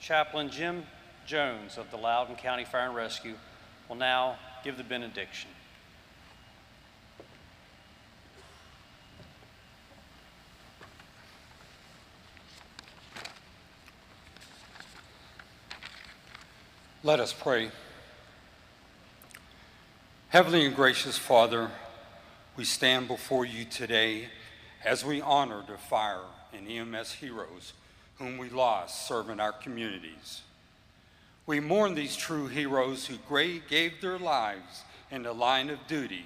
S2: Chaplain Jim Jones of the Loudoun County Fire and Rescue will now give the benediction.
S12: Let us pray. Heavenly and gracious Father, we stand before you today as we honor the fire and EMS heroes whom we lost serving our communities. We mourn these true heroes who gave their lives in the line of duty.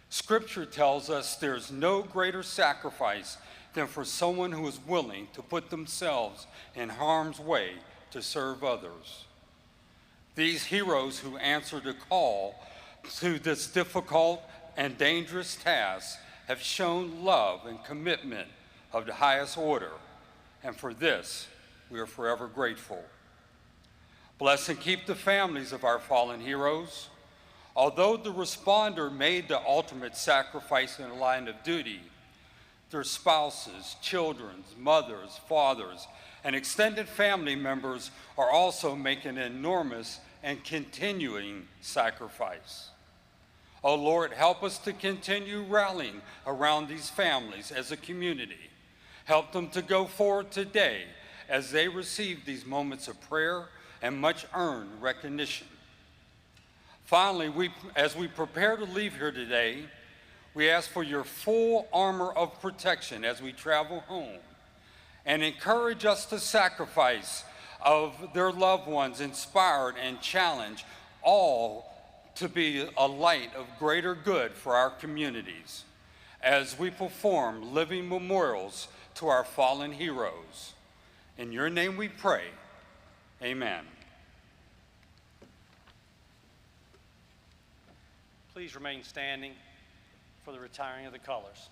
S12: Scripture tells us there's no greater sacrifice than for someone who is willing to put themselves in harm's way to serve others. These heroes who answered the call to this difficult and dangerous task have shown love and commitment of the highest order, and for this, we are forever grateful. Bless and keep the families of our fallen heroes. Although the responder made the ultimate sacrifice in the line of duty, their spouses, children, mothers, fathers, and extended family members are also making an enormous and continuing sacrifice. Oh Lord, help us to continue rallying around these families as a community. Help them to go forward today as they receive these moments of prayer and much earned recognition. Finally, as we prepare to leave here today, we ask for your full armor of protection as we travel home, and encourage us to sacrifice of their loved ones, inspired and challenge all to be a light of greater good for our communities as we perform living memorials to our fallen heroes. In your name we pray, amen.
S2: Please remain standing for the retiring of the colors.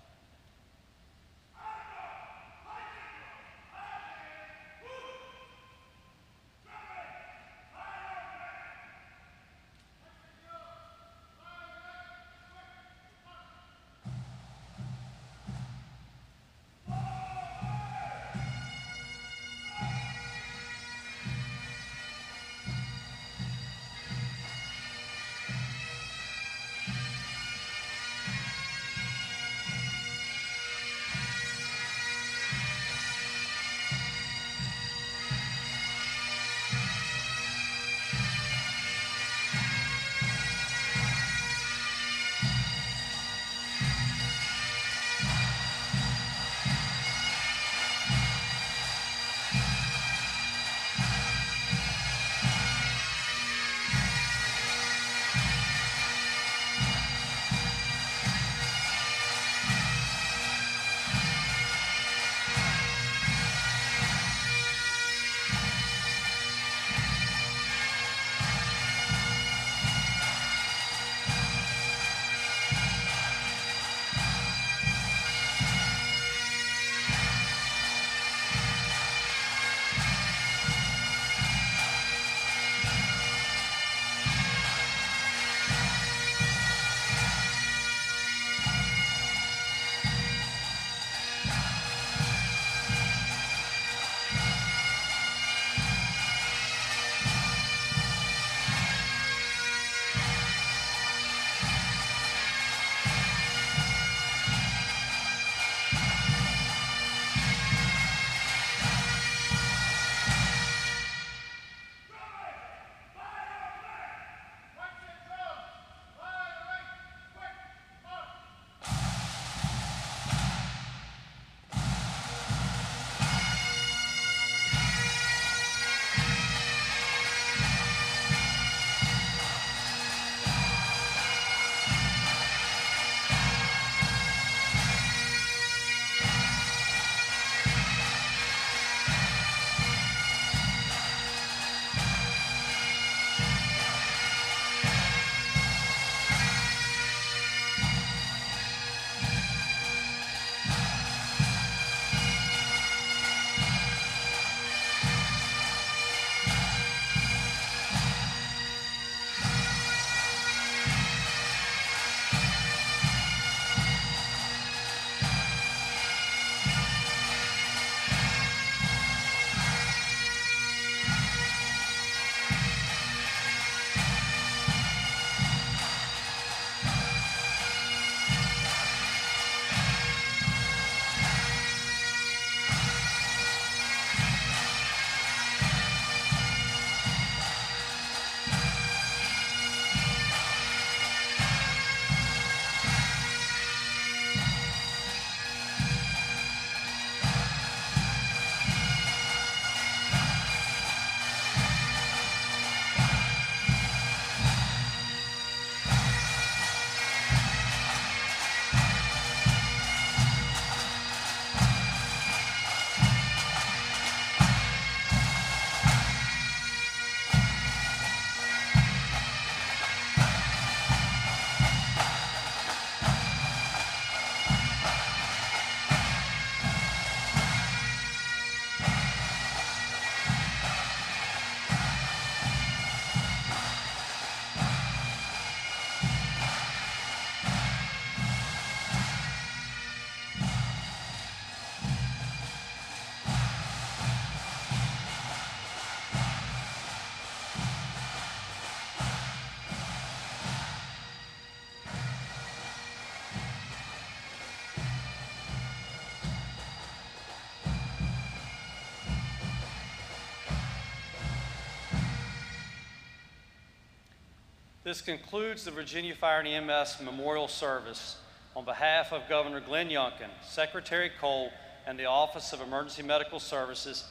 S2: This concludes the Virginia Fire and EMS Memorial Service. On behalf of Governor Glenn Youngkin, Secretary Cole, and the Office of Emergency Medical Services,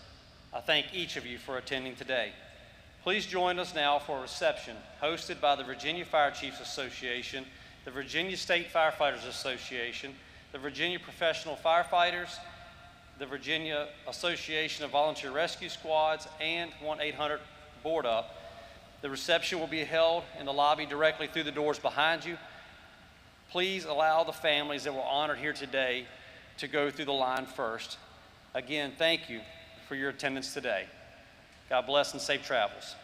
S2: I thank each of you for attending today. Please join us now for a reception hosted by the Virginia Fire Chiefs Association, the Virginia State Firefighters Association, the Virginia Professional Firefighters, the Virginia Association of Volunteer Rescue Squads, and 1-800-BOARD-UP. The reception will be held in the lobby directly through the doors behind you. Please allow the families that were honored here today to go through the line first. Again, thank you for your attendance today. God bless and safe travels.